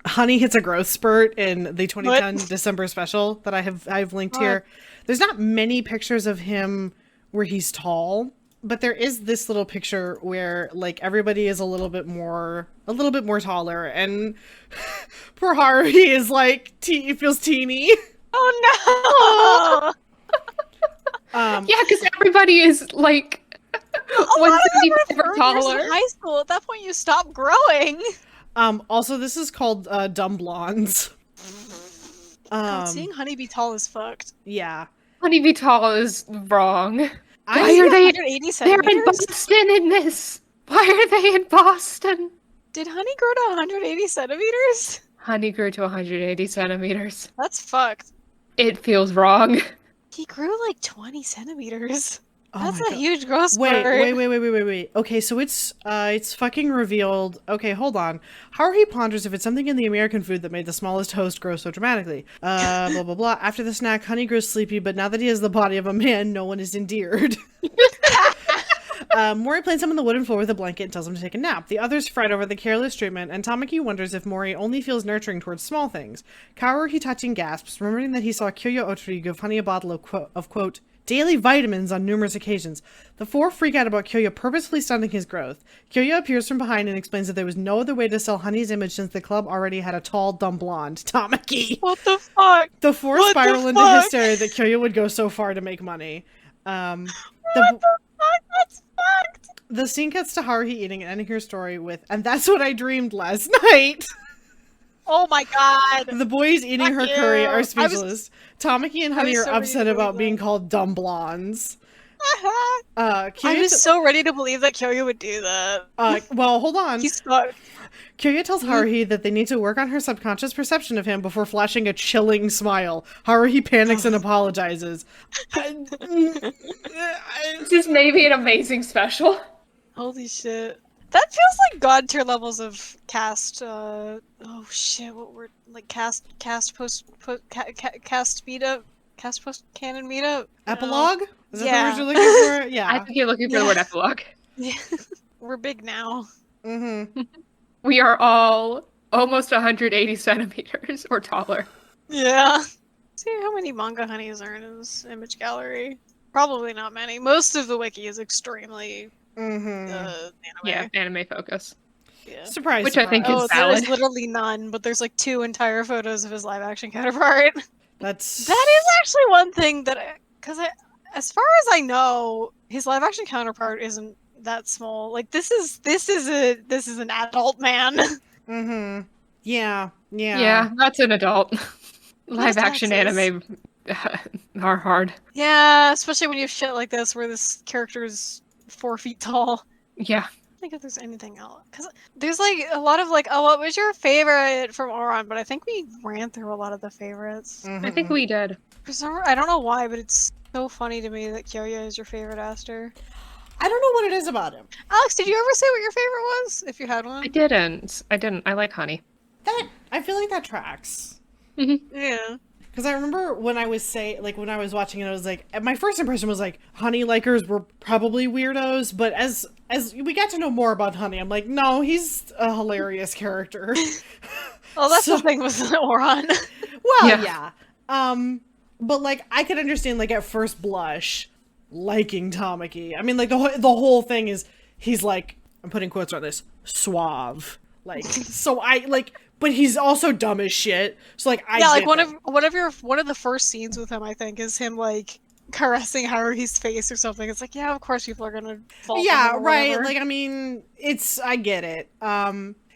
Honey hits a growth spurt in the 2010 December special that I've linked here. There's not many pictures of him where he's tall, but there is this little picture where like everybody is a little bit more taller, and poor Haruhi is like feels teeny. Oh no! Yeah, because everybody is like. A lot of them are taller. In high school, at that point, you stop growing. Also, this is called Dumb Blondes. God, seeing Honey be tall is fucked. Yeah, Honey be tall is wrong. Why are they? 180 They're in Boston in this. Why are they in Boston? Did Honey grow to 180 centimeters? Honey grew to 180 centimeters. That's fucked. It feels wrong. He grew like 20 centimeters. Oh that's a huge growth spurt. Wait. Okay, so it's fucking revealed. Okay, hold on. Haruhi ponders if it's something in the American food that made the smallest host grow so dramatically. Blah, blah, blah. After the snack, Honey grows sleepy, but now that he has the body of a man, no one is endeared. Mori plants him on the wooden floor with a blanket and tells him to take a nap. The others fret over the careless treatment, and Tamaki wonders if Mori only feels nurturing towards small things. Kaoru Hitachi gasps, remembering that he saw Kyoyo Otri give Honey a bottle of quote, daily vitamins on numerous occasions. The four freak out about Kyoyo purposefully stunting his growth. Kyoyo appears from behind and explains that there was no other way to sell Honey's image since the club already had a tall, dumb blonde, Tamaki. What the fuck? The four spiral into hysteria that Kyoyo would go so far to make money. What the fuck? That's fucked. The scene cuts to Haruhi eating and ending her story with, and that's what I dreamed last night. Oh my god. The boys eating her curry are speechless. Tamaki and Honey are upset about being called dumb blondes. I was so ready to believe that Kyoya would do that. Well, hold on. He's stuck. Kyoya tells Haruhi that they need to work on her subconscious perception of him before flashing a chilling smile. Haruhi panics and apologizes. This is maybe an amazing special. Holy shit. That feels like god tier levels of cast, oh shit, what were, like, cast post meetup? Cast post canon meetup? Epilogue? Is that the word you're looking for? Yeah. I think you're looking for the word epilogue. Yeah. We're big now. Mm-hmm. We are all almost 180 centimeters or taller. Yeah. See how many manga honeys are in his image gallery. Probably not many. Most of the wiki is extremely anime. Yeah, anime focus. Yeah. Surprise. Which I think is valid. There's literally none, but there's like 2 entire photos of his live action counterpart. That is actually one thing that as far as I know, his live action counterpart isn't that small. Like this is an adult man. Mm-hmm. Yeah. Yeah, that's an adult. Live action anime are hard. Yeah, especially when you have shit like this where this character is 4 feet tall. Yeah. I think if there's anything else, because there's like a lot of like, oh, what was your favorite from Ouran? But I think we ran through a lot of the favorites. Mm-hmm. I think we did. For some, I don't know why, but it's so funny to me that Kyoya is your favorite Aster. I don't know what it is about him. Alex, did you ever say what your favorite was? If you had one, I didn't. I like Honey. I feel like that tracks. Yeah. Because I remember when I was when I was watching it, I was like, my first impression was like, Honey likers were probably weirdos, but as we got to know more about Honey, I'm like, no, he's a hilarious character. Well, that's the thing with Ouran. Well, yeah. But like, I could understand like at first blush liking Tamaki. I mean, like the whole thing is he's like, I'm putting quotes on this, suave. Like, so I like. But he's also dumb as shit. So like one of the first scenes with him, I think, is him like caressing Haruhi's face or something. It's like, yeah, of course people are gonna fall. Yeah, for him or right. whatever. Like, I mean, I get it.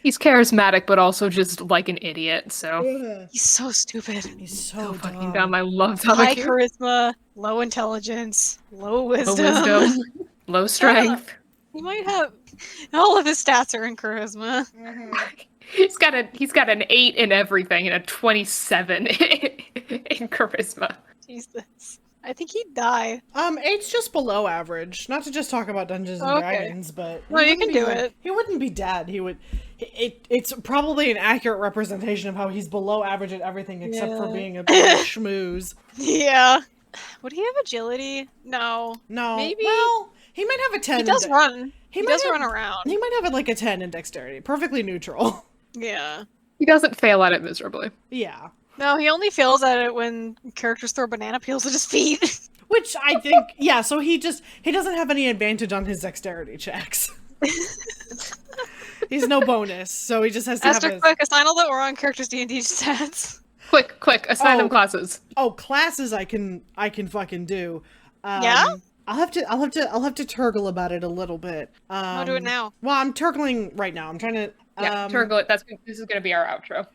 He's charismatic, but also just like an idiot. So he's so stupid. He's so fucking dumb. I love high Tamaki. charisma, low intelligence, low wisdom, Low strength. He might have all of his stats are in charisma. He's got an 8 in everything and a 27 in charisma. Jesus. I think he'd die. 8's just below average. Not to just talk about Dungeons and Dragons, but no, you can do it. He wouldn't be dead. He would. It's probably an accurate representation of how he's below average at everything except for being a schmooze. Yeah. Would he have agility? No. Maybe. Well, he might have a 10. He does run. He does run around. He might have like a 10 in dexterity. Perfectly neutral. Yeah. He doesn't fail at it miserably. Yeah. No, he only fails at it when characters throw banana peels at his feet. Which I think, yeah, so he doesn't have any advantage on his dexterity checks. He's no bonus, so he just has to have his... quick, assign all the Ouran characters D&D stats. Quick, assign them classes. Oh, classes I can fucking do. Yeah? I'll have to turgle about it a little bit. I'll do it now. Well, I'm turgling right now. I'm trying to... turgle it. This is gonna be our outro.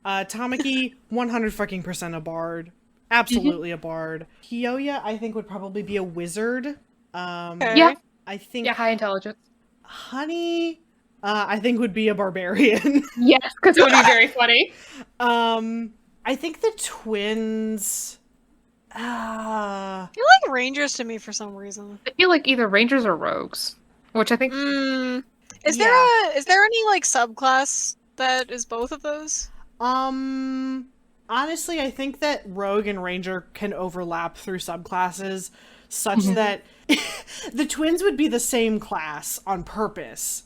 Tamaki, 100% a bard. Absolutely a bard. Kyoya, I think, would probably be a wizard. Yeah. I think... Yeah, high intelligence. Honey, I think, would be a barbarian. Yes, because it would be very funny. I think the twins... You like rangers to me for some reason. I feel like either rangers or rogues, which I think... Is there any like subclass that is both of those? Honestly, I think that rogue and ranger can overlap through subclasses such that the twins would be the same class on purpose.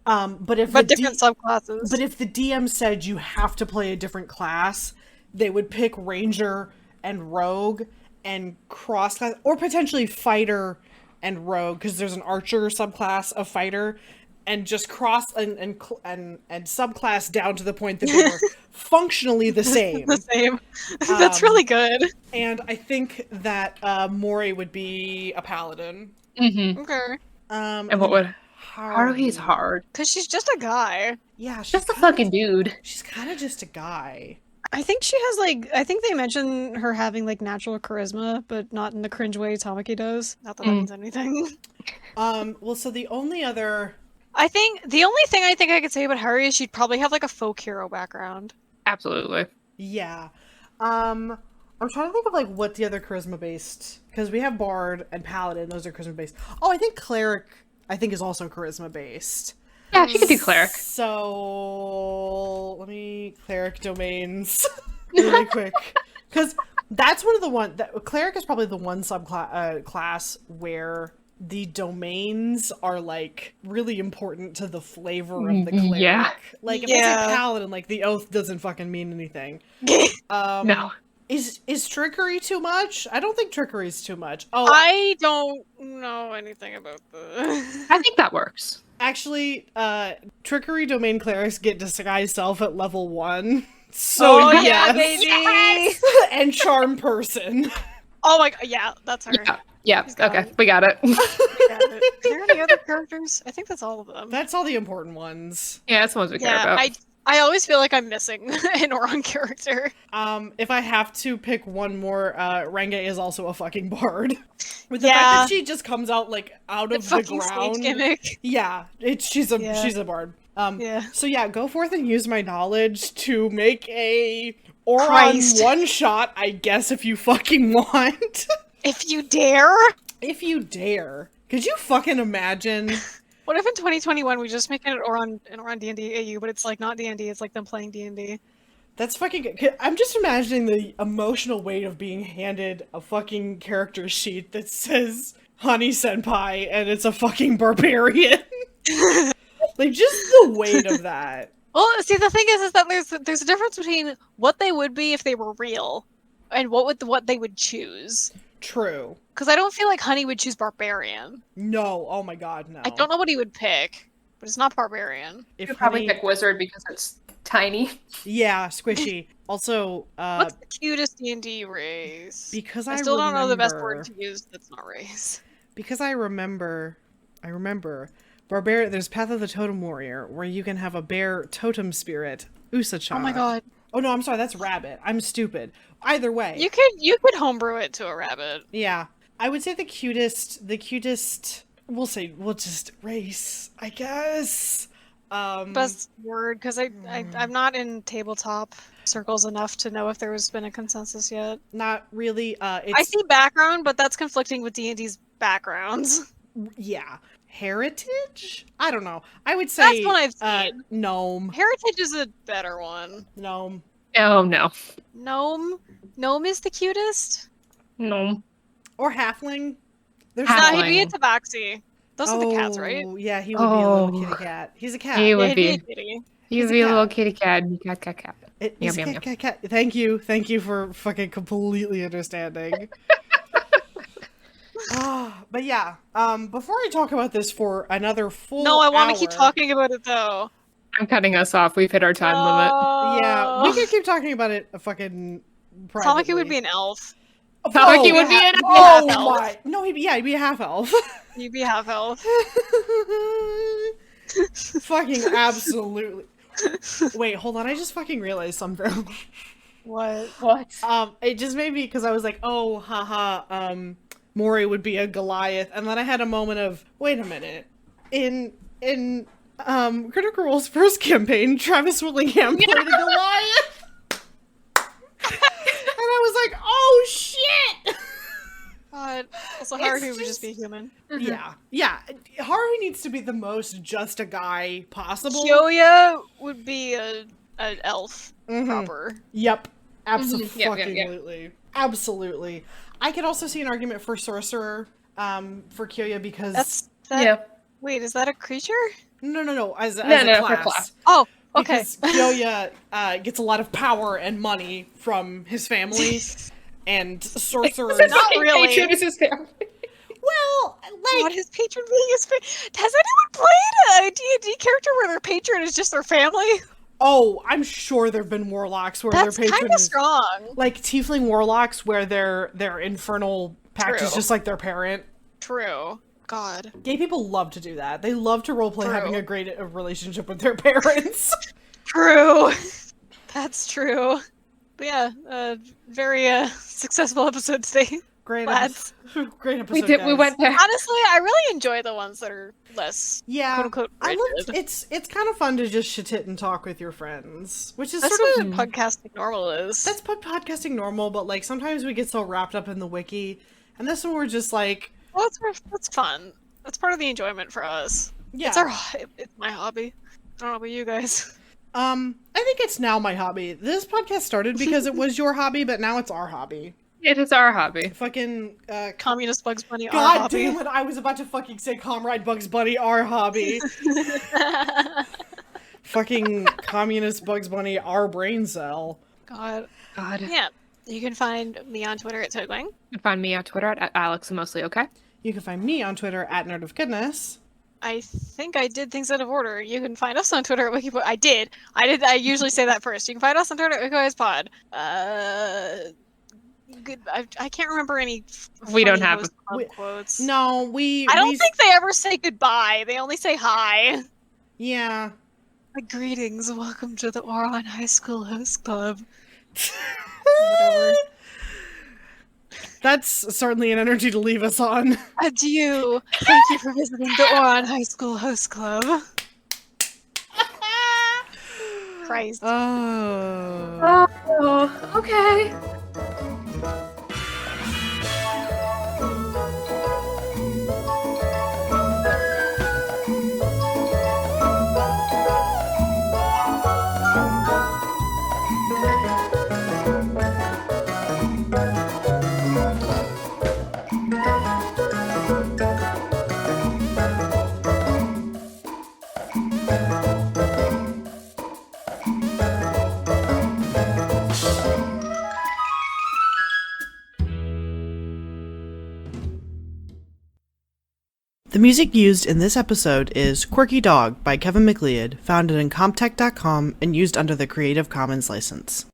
But different subclasses. But if the DM said you have to play a different class, they would pick ranger and rogue and cross class, or potentially fighter and rogue, because there's an archer subclass of fighter, and just cross and subclass down to the point that they were functionally the same. That's really good. And I think that Mori would be a paladin. Okay. And what would Haruhi's hard? Because she's just a guy. Yeah, she's just a fucking dude. She's kind of just a guy. I think she has, like, I think they mention her having, like, natural charisma, but not in the cringe way Tamaki does. Not that that means anything. Well, so the only other... the only thing I think I could say about Haruhi is she'd probably have, like, a folk hero background. Absolutely. Yeah. I'm trying to think of, like, what the other charisma-based... Because we have Bard and Paladin, those are charisma-based. Oh, I think Cleric, is also charisma-based. Yeah, she could do Cleric. So... Let me... Cleric Domains. Really quick. Because that's one of the Cleric is probably the one subclass class where the domains are, like, really important to the flavor of the cleric. Yeah. Like, if I say Paladin, like, the oath doesn't fucking mean anything. No. Is trickery too much? I don't think trickery is too much. Oh, I don't know anything about the... I think that works. Actually, trickery domain clerics get disguise self at level 1. So yeah, yes. baby! Yes! And charm person. Oh my god, yeah, that's her. Yeah, okay, we got it. Are there any other characters? I think that's all of them. That's all the important ones. Yeah, that's the ones we care about. I always feel like I'm missing an Ouran character. If I have to pick one more, Renge is also a fucking bard. With the fact that she just comes out, like, out of the ground. Stage gimmick. Yeah, she's a bard. So yeah, go forth and use my knowledge to make a Ouran one-shot, I guess, if you fucking want. If you dare? If you dare. Could you fucking imagine? What if in 2021 we just make an Ouran D&D AU, but it's like not D&D, it's like them playing D&D? That's fucking good. I'm just imagining the emotional weight of being handed a fucking character sheet that says Honey Senpai and it's a fucking barbarian. Like, just the weight of that. Well, see, the thing is that there's a difference between what they would be if they were real and what they would choose. True. Because I don't feel like Honey would choose Barbarian. No. Oh my god, no. I don't know what he would pick, but it's not Barbarian. He'd probably pick Wizard because it's tiny. Yeah, squishy. Also, what's the cutest D&D race? Because I still don't know the best word to use that's not race. Because I remember, Barbarian, there's Path of the Totem Warrior, where you can have a bear totem spirit, Usa-chan. Oh my god. Oh no, I'm sorry, that's rabbit. I'm stupid. Either way. You could homebrew it to a rabbit. Yeah. I would say the cutest, we'll just race, I guess. Best word, because I'm not in tabletop circles enough to know if there has been a consensus yet. Not really, I see background, but that's conflicting with D&D's backgrounds. Yeah. Heritage? I don't know. I would say that's one I've seen. Gnome. Heritage is a better one. Gnome. Oh no. Gnome is the cutest? Gnome. Or halfling. He'd be a tabaxi. Those are the cats, right? Yeah, he would be a little kitty cat. He's a cat. He would be. A kitty. He would be a little kitty cat. Cat. He's cat. Thank you for fucking completely understanding. But yeah, before I talk about this for another full No, I want hour, to keep talking about it though. I'm cutting us off. We've hit our time limit. Yeah, we can keep talking about it fucking privately. Tamaki would be an elf. Tamaki would be an elf. Oh my! No, he'd be a half elf. He'd be half elf. Fucking absolutely. Wait, hold on. I just fucking realized something. What? It just made me, because I was like, oh, haha, Mori would be a Goliath, and then I had a moment of, wait a minute. In Critical Role's first campaign, Travis Willingham played a Goliath! And I was like, oh shit! God. Also, Haruhi would just be human. Yeah. Haruhi needs to be the most just a guy possible. Kyoya would be an elf, proper. Yep. Absolutely. Absolutely. I could also see an argument for Sorcerer, for Kyoya, because... Wait, is that a creature? No, as a class. Oh, okay. Because Kyoya gets a lot of power and money from his family, and Sorcerer is not really. Patron is his family. Well, like... What is patron being his Has anyone played a D&D character where their patron is just their family? Oh, I'm sure there've been warlocks where That's their patron kind of is... strong. Like tiefling warlocks where their infernal pact is just like their parent. True. God. Gay people love to do that. They love to roleplay having a great relationship with their parents. True. That's true. But yeah, very successful episode today. Great lads. Great episode. We went there. Honestly, I really enjoy the ones that are less quote unquote rigid. It's kind of fun to just shit and talk with your friends, which is That's sort of what podcasting normal is. That's podcasting normal, but like sometimes we get so wrapped up in the wiki, and this one we're just like, well, that's fun. That's part of the enjoyment for us. Yeah, it's my hobby. I don't know about you guys. I think it's now my hobby. This podcast started because it was your hobby, but now it's our hobby. It is our hobby. Fucking Communist Bugs Bunny, our God hobby. damn it! I was about to fucking say Comrade Bugs Bunny, our hobby. Fucking Communist Bugs Bunny, our brain cell. God. God. Yeah. You can find me on Twitter at Toadwing. You can find me on Twitter at Alex and Mostly Okay. You can find me on Twitter at Nerd of Goodness. I think I did things out of order. You can find us on Twitter at Wikiboys. I usually say that first. You can find us on Twitter at Wikiboys Pod. Good. I can't remember any. We don't have quotes. No, I don't think they ever say goodbye. They only say hi. Yeah. Greetings. Welcome to the Ouran High School Host Club. Whatever. That's certainly an energy to leave us on. Adieu. Thank you for visiting the Ouran High School Host Club. Christ. Oh, okay. The music used in this episode is Quirky Dog by Kevin MacLeod, found at Incomptech.com and used under the Creative Commons license.